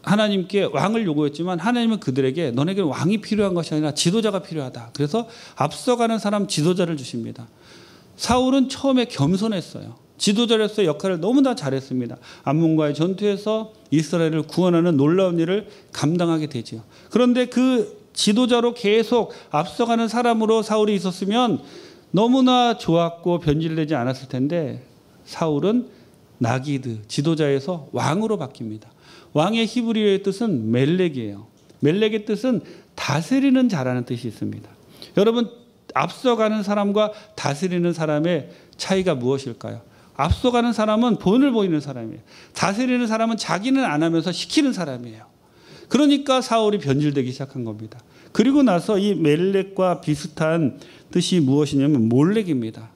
하나님께 왕을 요구했지만 하나님은 그들에게 너네게 왕이 필요한 것이 아니라 지도자가 필요하다. 그래서 앞서가는 사람 지도자를 주십니다. 사울은 처음에 겸손했어요. 지도자로서의 역할을 너무나 잘했습니다. 암몬과의 전투에서 이스라엘을 구원하는 놀라운 일을 감당하게 되죠. 그런데 그 지도자로 계속 앞서가는 사람으로 사울이 있었으면 너무나 좋았고 변질되지 않았을 텐데 사울은 나기드, 지도자에서 왕으로 바뀝니다. 왕의 히브리어의 뜻은 멜렉이에요. 멜렉의 뜻은 다스리는 자라는 뜻이 있습니다. 여러분, 앞서가는 사람과 다스리는 사람의 차이가 무엇일까요? 앞서가는 사람은 본을 보이는 사람이에요. 다스리는 사람은 자기는 안 하면서 시키는 사람이에요. 그러니까 사울이 변질되기 시작한 겁니다. 그리고 나서 이 멜렉과 비슷한 뜻이 무엇이냐면 몰렉입니다.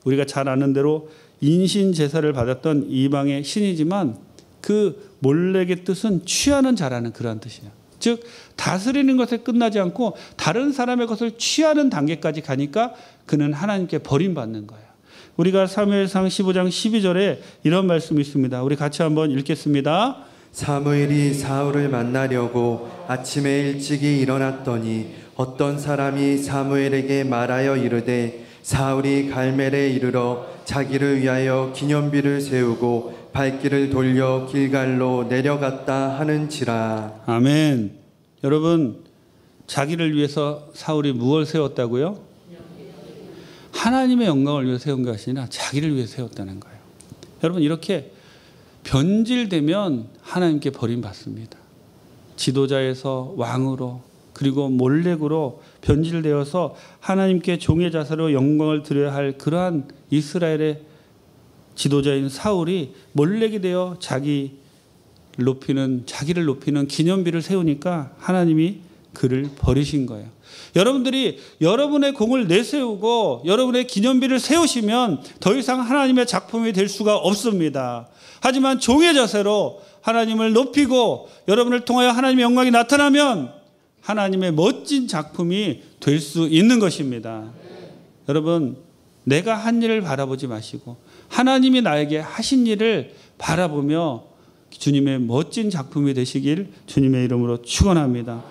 우리가 잘 아는 대로 인신 제사를 받았던 이방의 신이지만 그 몰렉의 뜻은 취하는 자라는 그러한 뜻이에요. 즉 다스리는 것에 끝나지 않고 다른 사람의 것을 취하는 단계까지 가니까 그는 하나님께 버림받는 거예요. 우리가 사무엘상 15장 12절에 이런 말씀이 있습니다. 우리 같이 한번 읽겠습니다. 사무엘이 사울을 만나려고 아침에 일찍이 일어났더니 어떤 사람이 사무엘에게 말하여 이르되 사울이 갈멜에 이르러 자기를 위하여 기념비를 세우고 발길을 돌려 길갈로 내려갔다 하는지라. 아멘. 여러분, 자기를 위해서 사울이 무엇을 세웠다고요? 하나님의 영광을 위해 세운 것이 아니라 자기를 위해 세웠다는 거예요. 여러분, 이렇게 변질되면 하나님께 버림받습니다. 지도자에서 왕으로 그리고 몰렉으로 변질되어서 하나님께 종의 자세로 영광을 드려야 할 그러한 이스라엘의 지도자인 사울이 몰렉이 되어 자기를 높이는 기념비를 세우니까 하나님이 그를 버리신 거예요. 여러분들이 여러분의 공을 내세우고 여러분의 기념비를 세우시면 더 이상 하나님의 작품이 될 수가 없습니다. 하지만 종의 자세로 하나님을 높이고 여러분을 통하여 하나님의 영광이 나타나면 하나님의 멋진 작품이 될 수 있는 것입니다. 여러분, 내가 한 일을 바라보지 마시고 하나님이 나에게 하신 일을 바라보며 주님의 멋진 작품이 되시길 주님의 이름으로 축원합니다.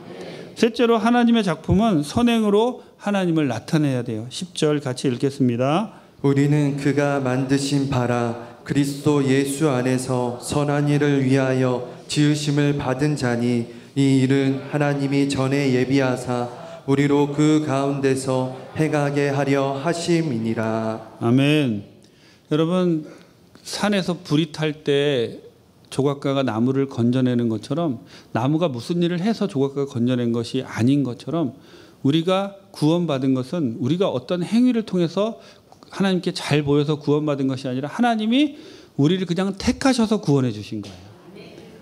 셋째로 하나님의 작품은 선행으로 하나님을 나타내야 돼요. 10절 같이 읽겠습니다. 우리는 그가 만드신 바라 그리스도 예수 안에서 선한 일을 위하여 지으심을 받은 자니 이 일은 하나님이 전에 예비하사 우리로 그 가운데서 행하게 하려 하심이니라. 아멘. 여러분, 산에서 불이 탈 때 조각가가 나무를 건져내는 것처럼 나무가 무슨 일을 해서 조각가가 건져낸 것이 아닌 것처럼 우리가 구원받은 것은 우리가 어떤 행위를 통해서 하나님께 잘 보여서 구원받은 것이 아니라 하나님이 우리를 그냥 택하셔서 구원해 주신 거예요.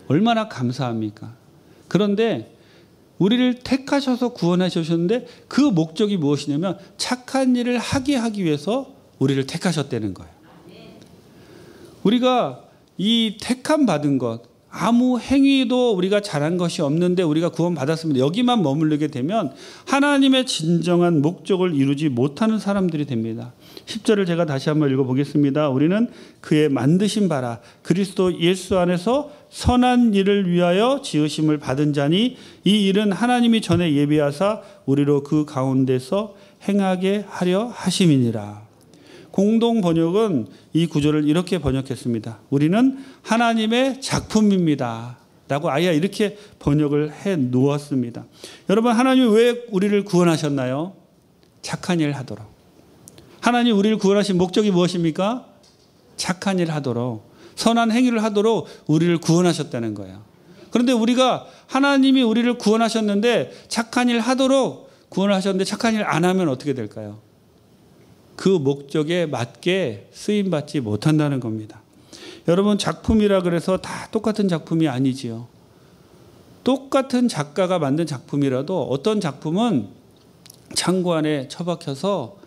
얼마나 감사합니까? 그런데 우리를 택하셔서 구원해 주셨는데 그 목적이 무엇이냐면 착한 일을 하게 하기 위해서 우리를 택하셨다는 거예요. 우리가 이 택함 받은 것, 아무 행위도 우리가 잘한 것이 없는데 우리가 구원받았습니다. 여기만 머무르게 되면 하나님의 진정한 목적을 이루지 못하는 사람들이 됩니다. 10절을 제가 다시 한번 읽어보겠습니다. 우리는 그의 만드신 바라 그리스도 예수 안에서 선한 일을 위하여 지으심을 받은 자니 이 일은 하나님이 전에 예비하사 우리로 그 가운데서 행하게 하려 하심이니라. 공동 번역은 이 구절을 이렇게 번역했습니다. 우리는 하나님의 작품입니다. 라고 아예 이렇게 번역을 해 놓았습니다. 여러분, 하나님이 왜 우리를 구원하셨나요? 착한 일 하도록. 하나님 우리를 구원하신 목적이 무엇입니까? 착한 일 하도록, 선한 행위를 하도록 우리를 구원하셨다는 거예요. 그런데 우리가 하나님이 우리를 구원하셨는데 착한 일 하도록 구원을 하셨는데 착한 일 안 하면 어떻게 될까요? 그 목적에 맞게 쓰임받지 못한다는 겁니다. 여러분, 작품이라 그래서 다 똑같은 작품이 아니지요. 똑같은 작가가 만든 작품이라도 어떤 작품은 창고 안에 처박혀서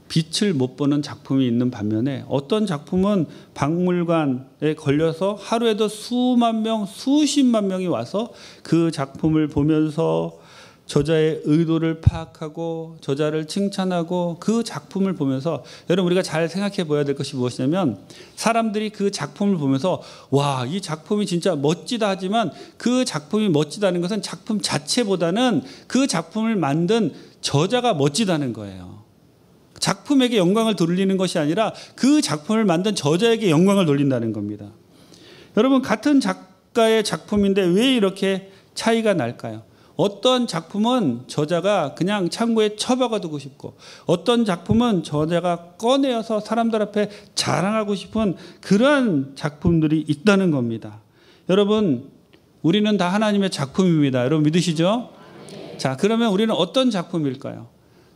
빛을 못 보는 작품이 있는 반면에 어떤 작품은 박물관에 걸려서 하루에도 수만 명, 수십만 명이 와서 그 작품을 보면서 저자의 의도를 파악하고 저자를 칭찬하고 그 작품을 보면서 여러분 우리가 잘 생각해 보아야 될 것이 무엇이냐면 사람들이 그 작품을 보면서 와, 이 작품이 진짜 멋지다 하지만 그 작품이 멋지다는 것은 작품 자체보다는 그 작품을 만든 저자가 멋지다는 거예요. 작품에게 영광을 돌리는 것이 아니라 그 작품을 만든 저자에게 영광을 돌린다는 겁니다. 여러분, 같은 작가의 작품인데 왜 이렇게 차이가 날까요? 어떤 작품은 저자가 그냥 창고에 처박아 두고 싶고, 어떤 작품은 저자가 꺼내어서 사람들 앞에 자랑하고 싶은 그러한 작품들이 있다는 겁니다. 여러분, 우리는 다 하나님의 작품입니다. 여러분 믿으시죠? 자, 그러면 우리는 어떤 작품일까요?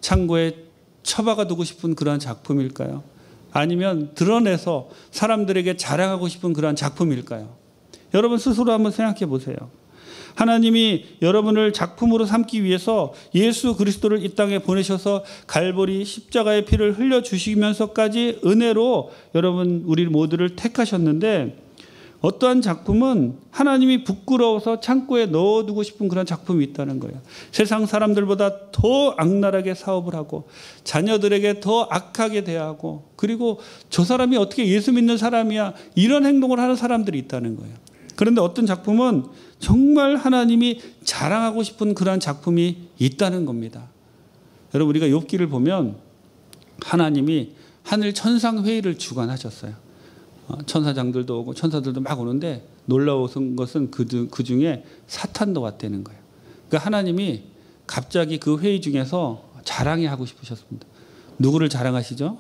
창고에 처박아 두고 싶은 그러한 작품일까요? 아니면 드러내서 사람들에게 자랑하고 싶은 그러한 작품일까요? 여러분 스스로 한번 생각해 보세요. 하나님이 여러분을 작품으로 삼기 위해서 예수 그리스도를 이 땅에 보내셔서 갈보리 십자가의 피를 흘려주시면서까지 은혜로 여러분 우리 모두를 택하셨는데, 어떠한 작품은 하나님이 부끄러워서 창고에 넣어두고 싶은 그런 작품이 있다는 거예요. 세상 사람들보다 더 악랄하게 사업을 하고 자녀들에게 더 악하게 대하고, 그리고 저 사람이 어떻게 예수 믿는 사람이야, 이런 행동을 하는 사람들이 있다는 거예요. 그런데 어떤 작품은 정말 하나님이 자랑하고 싶은 그러한 작품이 있다는 겁니다. 여러분, 우리가 욥기를 보면 하나님이 하늘 천상 회의를 주관하셨어요. 천사장들도 오고 천사들도 막 오는데 놀라운 것은 그 중에 사탄도 왔다는 거예요. 그러니까 하나님이 갑자기 그 회의 중에서 자랑해 하고 싶으셨습니다. 누구를 자랑하시죠?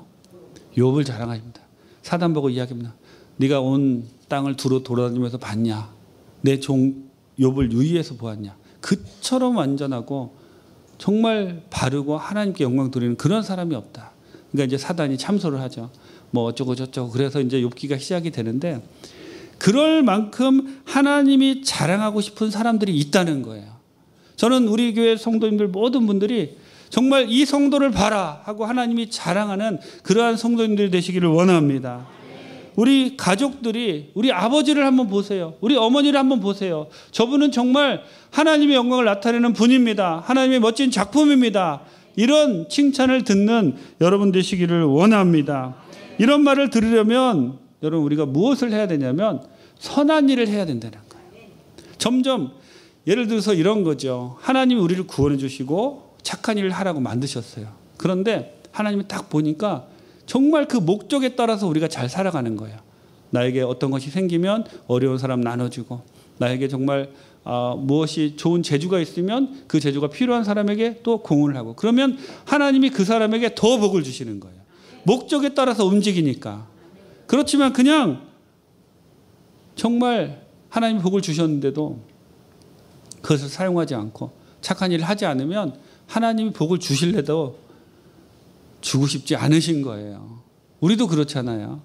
욥을 자랑하십니다. 사단 보고 이야기합니다. 네가 온 땅을 두루 돌아다니면서 봤냐? 내 종 욥을 유의해서 보았냐? 그처럼 완전하고 정말 바르고 하나님께 영광 돌리는 그런 사람이 없다. 그러니까 이제 사단이 참소를 하죠. 뭐 어쩌고 저쩌고. 그래서 이제 욥기가 시작이 되는데, 그럴 만큼 하나님이 자랑하고 싶은 사람들이 있다는 거예요. 저는 우리 교회 성도님들 모든 분들이 정말 이 성도를 봐라 하고 하나님이 자랑하는 그러한 성도님들이 되시기를 원합니다. 우리 가족들이 우리 아버지를 한번 보세요. 우리 어머니를 한번 보세요. 저분은 정말 하나님의 영광을 나타내는 분입니다. 하나님의 멋진 작품입니다. 이런 칭찬을 듣는 여러분 되시기를 원합니다. 이런 말을 들으려면 여러분 우리가 무엇을 해야 되냐면 선한 일을 해야 된다는 거예요. 점점 예를 들어서 이런 거죠. 하나님이 우리를 구원해 주시고 착한 일을 하라고 만드셨어요. 그런데 하나님이 딱 보니까 정말 그 목적에 따라서 우리가 잘 살아가는 거예요. 나에게 어떤 것이 생기면 어려운 사람 나눠주고, 나에게 정말 무엇이 좋은 재주가 있으면 그 재주가 필요한 사람에게 또 공헌을 하고, 그러면 하나님이 그 사람에게 더 복을 주시는 거예요. 목적에 따라서 움직이니까. 그렇지만 그냥 정말 하나님이 복을 주셨는데도 그것을 사용하지 않고 착한 일을 하지 않으면 하나님이 복을 주실래도 주고 싶지 않으신 거예요. 우리도 그렇잖아요.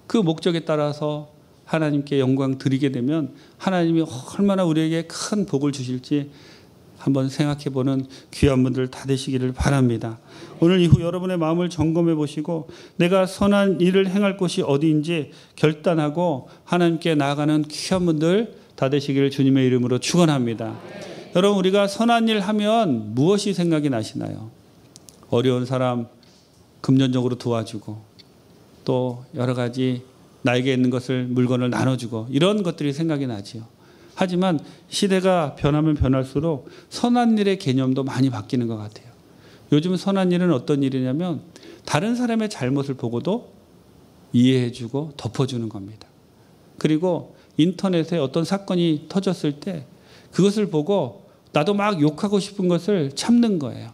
그 목적에 따라서 하나님께 영광 드리게 되면 하나님이 얼마나 우리에게 큰 복을 주실지 한번 생각해보는 귀한 분들 다 되시기를 바랍니다. 오늘 이후 여러분의 마음을 점검해 보시고 내가 선한 일을 행할 곳이 어디인지 결단하고 하나님께 나아가는 귀한 분들 다 되시기를 주님의 이름으로 축원합니다. 여러분, 우리가 선한 일 하면 무엇이 생각이 나시나요? 어려운 사람 금전적으로 도와주고, 또 여러 가지 나에게 있는 것을 물건을 나눠주고, 이런 것들이 생각이 나지요. 하지만 시대가 변하면 변할수록 선한 일의 개념도 많이 바뀌는 것 같아요. 요즘 선한 일은 어떤 일이냐면 다른 사람의 잘못을 보고도 이해해주고 덮어주는 겁니다. 그리고 인터넷에 어떤 사건이 터졌을 때 그것을 보고 나도 막 욕하고 싶은 것을 참는 거예요.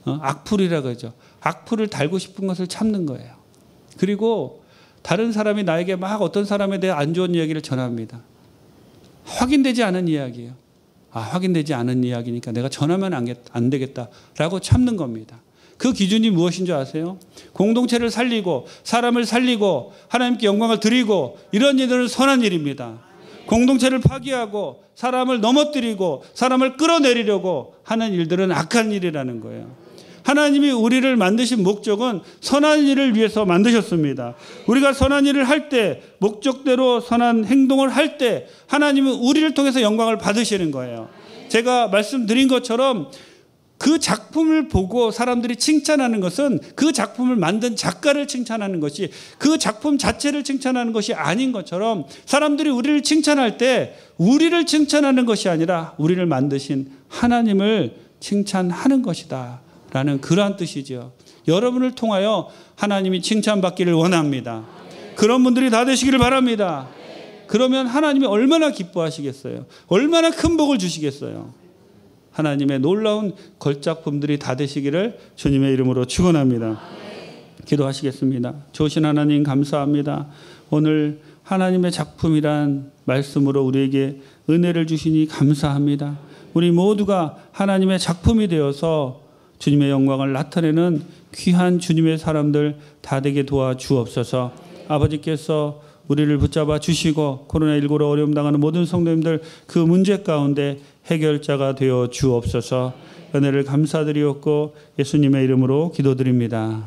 악플이라고 하죠. 악플을 달고 싶은 것을 참는 거예요. 그리고 다른 사람이 나에게 막 어떤 사람에 대해 안 좋은 이야기를 전합니다. 확인되지 않은 이야기예요. 확인되지 않은 이야기니까 내가 전하면 안 되겠다라고 참는 겁니다. 그 기준이 무엇인 줄 아세요? 공동체를 살리고 사람을 살리고 하나님께 영광을 드리고, 이런 일들은 선한 일입니다. 공동체를 파괴하고 사람을 넘어뜨리고 사람을 끌어내리려고 하는 일들은 악한 일이라는 거예요. 하나님이 우리를 만드신 목적은 선한 일을 위해서 만드셨습니다. 우리가 선한 일을 할 때, 목적대로 선한 행동을 할 때 하나님은 우리를 통해서 영광을 받으시는 거예요. 제가 말씀드린 것처럼 그 작품을 보고 사람들이 칭찬하는 것은 그 작품을 만든 작가를 칭찬하는 것이, 그 작품 자체를 칭찬하는 것이 아닌 것처럼, 사람들이 우리를 칭찬할 때 우리를 칭찬하는 것이 아니라 우리를 만드신 하나님을 칭찬하는 것이다 라는 그러한 뜻이죠. 여러분을 통하여 하나님이 칭찬받기를 원합니다. 그런 분들이 다 되시기를 바랍니다. 그러면 하나님이 얼마나 기뻐하시겠어요? 얼마나 큰 복을 주시겠어요? 하나님의 놀라운 걸작품들이 다 되시기를 주님의 이름으로 축원합니다. 기도하시겠습니다. 좋으신 하나님 감사합니다. 오늘 하나님의 작품이란 말씀으로 우리에게 은혜를 주시니 감사합니다. 우리 모두가 하나님의 작품이 되어서 주님의 영광을 나타내는 귀한 주님의 사람들 다 되게 도와주옵소서. 아버지께서 우리를 붙잡아 주시고 코로나19로 어려움 당하는 모든 성도님들 그 문제 가운데 해결자가 되어 주옵소서. 은혜를 감사드리옵고 예수님의 이름으로 기도드립니다.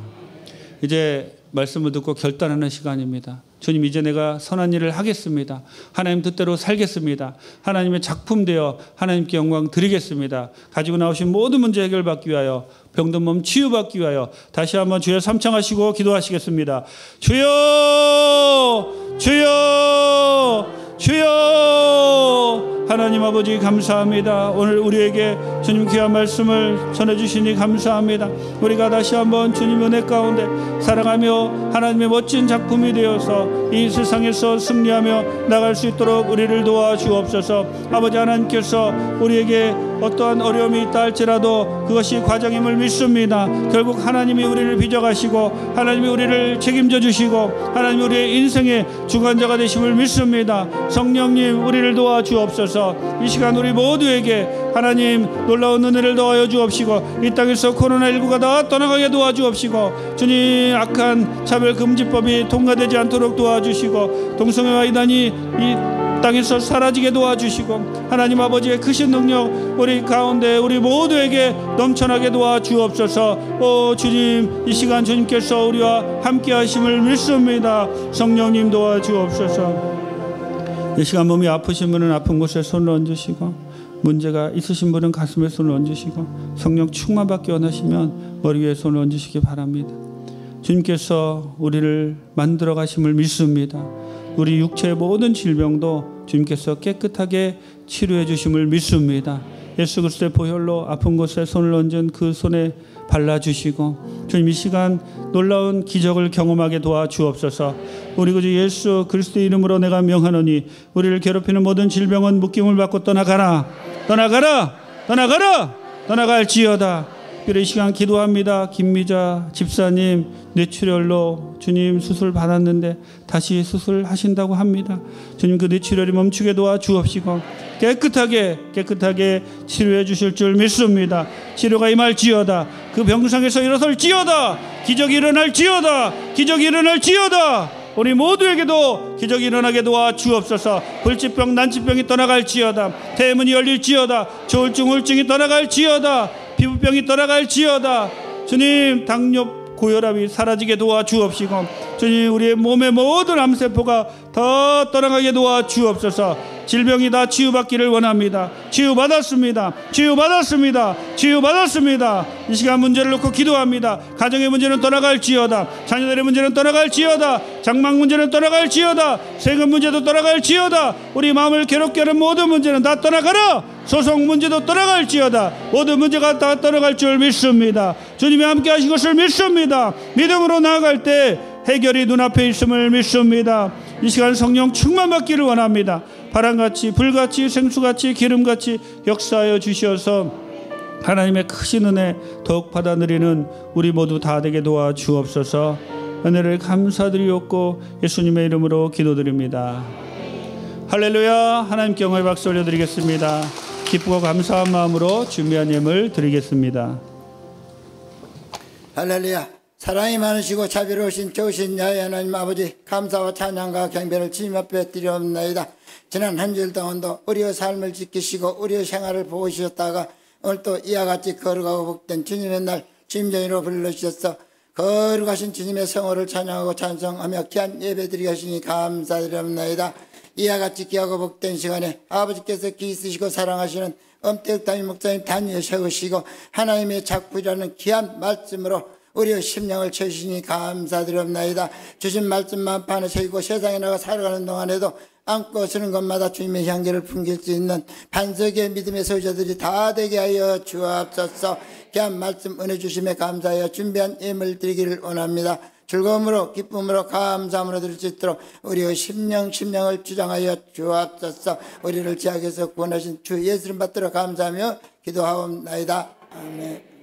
이제 말씀을 듣고 결단하는 시간입니다. 주님, 이제 내가 선한 일을 하겠습니다. 하나님 뜻대로 살겠습니다. 하나님의 작품 되어 하나님께 영광 드리겠습니다. 가지고 나오신 모든 문제 해결받기 위하여, 병든 몸 치유받기 위하여 다시 한번 주여 삼창하시고 기도하시겠습니다. 주여, 주여, 주여. 하나님 아버지 감사합니다. 오늘 우리에게 주님 귀한 말씀을 전해주시니 감사합니다. 우리가 다시 한번 주님 은혜 가운데 사랑하며 하나님의 멋진 작품이 되어서 이 세상에서 승리하며 나갈 수 있도록 우리를 도와주옵소서. 아버지 하나님께서 우리에게 어떠한 어려움이 있다 할지라도 그것이 과정임을 믿습니다. 결국 하나님이 우리를 빚어가시고 하나님이 우리를 책임져 주시고 하나님이 우리의 인생의 주관자가 되심을 믿습니다. 성령님 우리를 도와주옵소서. 이 시간 우리 모두에게 하나님 놀라운 은혜를 더하여 주옵시고 이 땅에서 코로나19가 다 떠나가게 도와주옵시고 주님 악한 차별금지법이 통과되지 않도록 도와주시고 동성애와 이단이 이 땅에서 사라지게 도와주시고 하나님 아버지의 크신 능력 우리 가운데 우리 모두에게 넘쳐나게 도와주옵소서. 오 주님, 이 시간 주님께서 우리와 함께 하심을 믿습니다. 성령님 도와주옵소서. 이 시간 몸이 아프신 분은 아픈 곳에 손을 얹으시고 문제가 있으신 분은 가슴에 손을 얹으시고 성령 충만받기 원하시면 머리 위에 손을 얹으시기 바랍니다. 주님께서 우리를 만들어 가심을 믿습니다. 우리 육체의 모든 질병도 주님께서 깨끗하게 치료해 주심을 믿습니다. 예수 그리스도의 보혈로 아픈 곳에 손을 얹은 그 손에 발라주시고 주님 이 시간 놀라운 기적을 경험하게 도와주옵소서. 우리 구주 예수 그리스도의 이름으로 내가 명하노니 우리를 괴롭히는 모든 질병은 묶임을 받고 떠나가라, 떠나가라, 떠나가라, 떠나갈지어다. 이 시간 기도합니다. 김미자 집사님 뇌출혈로 주님 수술 받았는데 다시 수술하신다고 합니다. 주님 그 뇌출혈이 멈추게 도와주옵시고 깨끗하게 치료해 주실 줄 믿습니다. 치료가 임할지어다. 그 병상에서 일어설지어다. 기적이 일어날지어다. 기적이 일어날지어다. 우리 모두에게도 기적이 일어나게 도와주옵소서. 불치병 난치병이 떠나갈지어다. 대문이 열릴지어다. 조울증 우울증이 떠나갈지어다. 피부병이 떠나갈지어다. 주님 당뇨 고혈압이 사라지게 도와주옵시고 주님 우리의 몸의 모든 암세포가 다 떠나가게 도와주옵소서. 질병이 다 치유받기를 원합니다. 치유받았습니다. 치유받았습니다. 치유받았습니다. 이 시간 문제를 놓고 기도합니다. 가정의 문제는 떠나갈지어다. 자녀들의 문제는 떠나갈지어다. 장막 문제는 떠나갈지어다. 세금 문제도 떠나갈지어다. 우리 마음을 괴롭게 하는 모든 문제는 다 떠나가라. 소송 문제도 떠나갈지어다. 모든 문제가 다 떠나갈 줄 믿습니다. 주님이 함께 하신 것을 믿습니다. 믿음으로 나아갈 때 해결이 눈앞에 있음을 믿습니다. 이 시간 성령 충만받기를 원합니다. 바람같이 불같이 생수같이 기름같이 역사하여 주시어서 하나님의 크신 은혜 더욱 받아 누리는 우리 모두 다 되게 도와주옵소서. 은혜를 감사드리옵고 예수님의 이름으로 기도드립니다. 할렐루야. 하나님께 영광의 박수 올려드리겠습니다. 기쁘고 감사한 마음으로 준비한 예물 드리겠습니다. 할렐루야. 사랑이 많으시고 자비로우신 좋으신 야훼 하나님 아버지, 감사와 찬양과 경배를 주님 앞에 드리옵나이다. 지난 한 주일 동안도 우리의 삶을 지키시고 우리의 생활을 보시었다가 오늘 또 이와 같이 거룩하고 복된 주님의 날 주임정의로 불러주셔서 거룩하신 주님의 성호를 찬양하고 찬송하며 귀한 예배드리게 하시니 감사드리옵나이다. 이와 같이 귀하고 복된 시간에 아버지께서 귀 쓰시고 사랑하시는 엄태욱담임 목사님 단위에 세우시고 하나님의 작품이라는 귀한 말씀으로 우리의 심령을 채우시니 감사드리옵나이다. 주신 말씀만 판에 새기고 세상에 나가 살아가는 동안에도 안고 서는 것마다 주님의 향기를 풍길 수 있는 반석의 믿음의 소유자들이 다 되게 하여 주옵소서. 귀한 말씀 은혜 주심에 감사하여 준비한 예물 드리기를 원합니다. 즐거움으로 기쁨으로 감사함으로 드릴 수 있도록 우리의 심령을 주장하여 주옵소서. 우리를 죄악에서 구원하신 주 예수를 받들어 감사하며 기도하옵나이다. 아멘.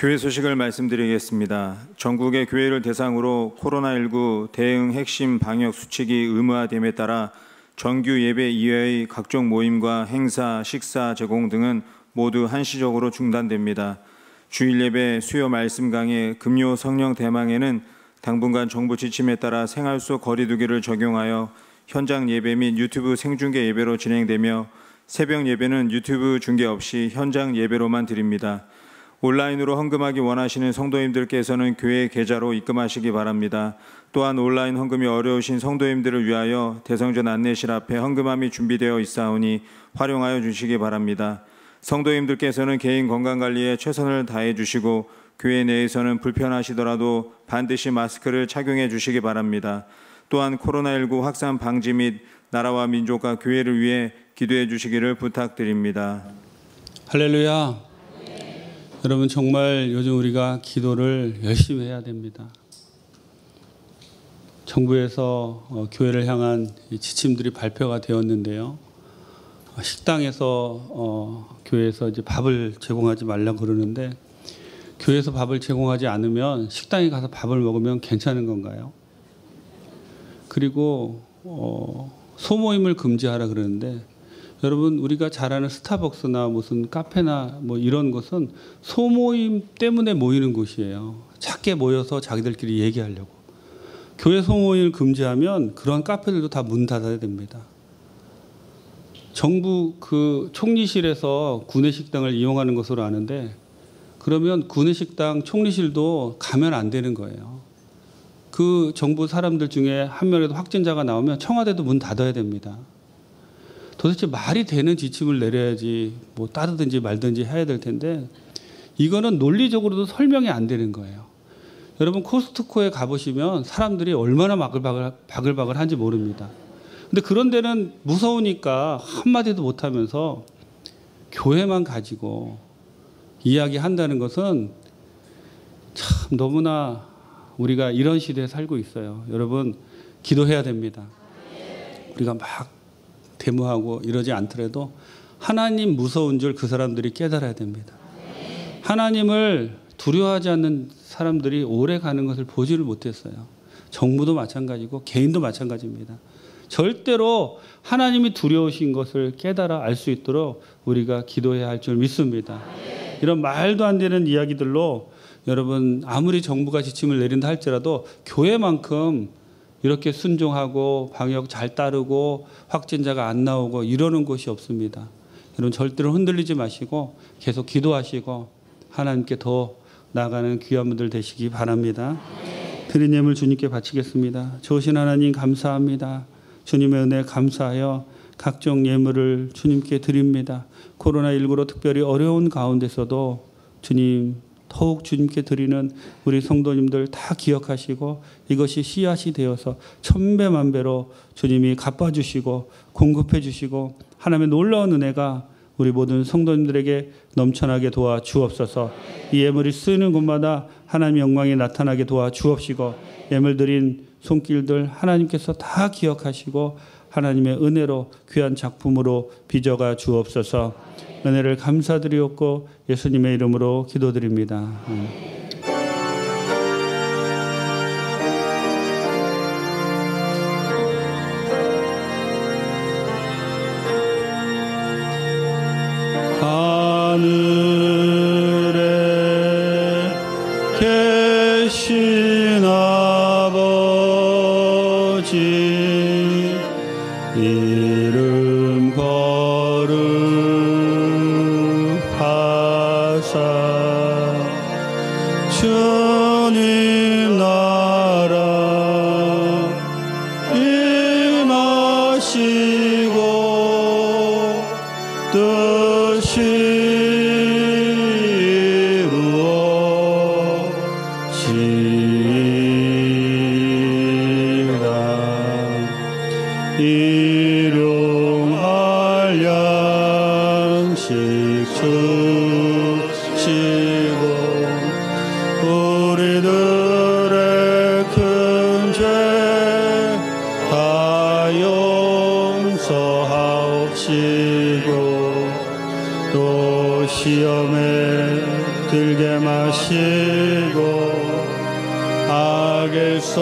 교회 소식을 말씀드리겠습니다. 전국의 교회를 대상으로 코로나19 대응 핵심 방역 수칙이 의무화됨에 따라 정규 예배 이외의 각종 모임과 행사, 식사 제공 등은 모두 한시적으로 중단됩니다. 주일 예배, 수요 말씀 강해, 금요 성령 대망에는 당분간 정부 지침에 따라 생활 속 거리 두기를 적용하여 현장 예배 및 유튜브 생중계 예배로 진행되며 새벽 예배는 유튜브 중계 없이 현장 예배로만 드립니다. 온라인으로 헌금하기 원하시는 성도님들께서는 교회 계좌로 입금하시기 바랍니다. 또한 온라인 헌금이 어려우신 성도님들을 위하여 대성전 안내실 앞에 헌금함이 준비되어 있사오니 활용하여 주시기 바랍니다. 성도님들께서는 개인 건강관리에 최선을 다해 주시고 교회 내에서는 불편하시더라도 반드시 마스크를 착용해 주시기 바랍니다. 또한 코로나19 확산 방지 및 나라와 민족과 교회를 위해 기도해 주시기를 부탁드립니다. 할렐루야. 여러분 정말 요즘 우리가 기도를 열심히 해야 됩니다. 정부에서 교회를 향한 지침들이 발표가 되었는데요. 식당에서 교회에서 이제 밥을 제공하지 말라고 그러는데 교회에서 밥을 제공하지 않으면 식당에 가서 밥을 먹으면 괜찮은 건가요? 그리고 소모임을 금지하라 그러는데 여러분 우리가 잘 아는 스타벅스나 무슨 카페나 뭐 이런 것은 소모임 때문에 모이는 곳이에요. 작게 모여서 자기들끼리 얘기하려고. 교회 소모임을 금지하면 그런 카페들도 다 문 닫아야 됩니다. 정부 그 총리실에서 구내식당을 이용하는 것으로 아는데 그러면 구내식당 총리실도 가면 안 되는 거예요. 그 정부 사람들 중에 한 명이라도 확진자가 나오면 청와대도 문 닫아야 됩니다. 도대체 말이 되는 지침을 내려야지 뭐 따르든지 말든지 해야 될 텐데 이거는 논리적으로도 설명이 안 되는 거예요. 여러분 코스트코에 가보시면 사람들이 얼마나 바글바글한지 모릅니다. 근데 그런 데는 무서우니까 한마디도 못하면서 교회만 가지고 이야기한다는 것은 참 너무나 우리가 이런 시대에 살고 있어요. 여러분 기도해야 됩니다. 우리가 막 데모하고 이러지 않더라도 하나님 무서운 줄 그 사람들이 깨달아야 됩니다. 하나님을 두려워하지 않는 사람들이 오래 가는 것을 보지를 못했어요. 정부도 마찬가지고 개인도 마찬가지입니다. 절대로 하나님이 두려우신 것을 깨달아 알 수 있도록 우리가 기도해야 할 줄 믿습니다. 이런 말도 안 되는 이야기들로 여러분 아무리 정부가 지침을 내린다 할지라도 교회만큼 이렇게 순종하고 방역 잘 따르고 확진자가 안 나오고 이러는 곳이 없습니다. 여러분 절대로 흔들리지 마시고 계속 기도하시고 하나님께 더 나아가는 귀한 분들 되시기 바랍니다. 드린 예물 주님께 바치겠습니다. 좋으신 하나님 감사합니다. 주님의 은혜 감사하여 각종 예물을 주님께 드립니다. 코로나19로 특별히 어려운 가운데서도 주님 더욱 주님께 드리는 우리 성도님들 다 기억하시고 이것이 씨앗이 되어서 천배만배로 주님이 갚아주시고 공급해 주시고 하나님의 놀라운 은혜가 우리 모든 성도님들에게 넘쳐나게 도와 주옵소서. 이 예물이 쓰이는 곳마다 하나님의 영광이 나타나게 도와 주옵시고 예물 드린 손길들 하나님께서 다 기억하시고 하나님의 은혜로 귀한 작품으로 빚어가 주옵소서. 은혜를 감사드리옵고 예수님의 이름으로 기도드립니다. 하늘에 계신 아버지 이름 거룩하사 주님 나라 임하시고 뜻이 일용할 양식 주시고 우리들의 큰 죄 다 용서하옵시고 또 시험에 들게 마시고 악에서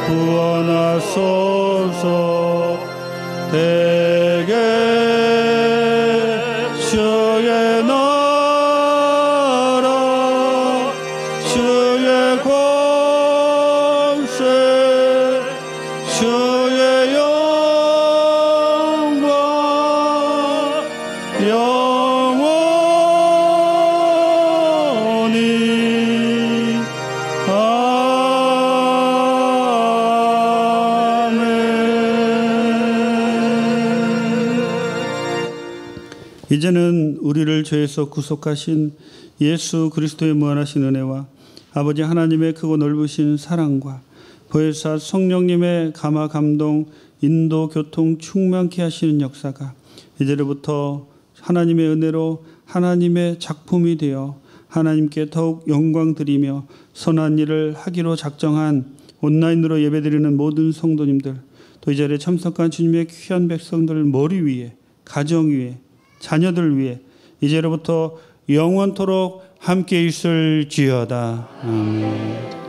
구원하소서. 대개 주의 나라 주의 권세 주의 영광 영원히 이제는 우리를 죄에서 구속하신 예수 그리스도의 무한하신 은혜와 아버지 하나님의 크고 넓으신 사랑과 보혜사 성령님의 감화 감동 인도 교통 충만케 하시는 역사가 이제로부터 하나님의 은혜로 하나님의 작품이 되어 하나님께 더욱 영광 드리며 선한 일을 하기로 작정한 온라인으로 예배드리는 모든 성도님들 또 이 자리에 참석한 주님의 귀한 백성들 머리 위에 가정 위에 자녀들 위해 이제로부터 영원토록 함께 있을지어다. 아멘.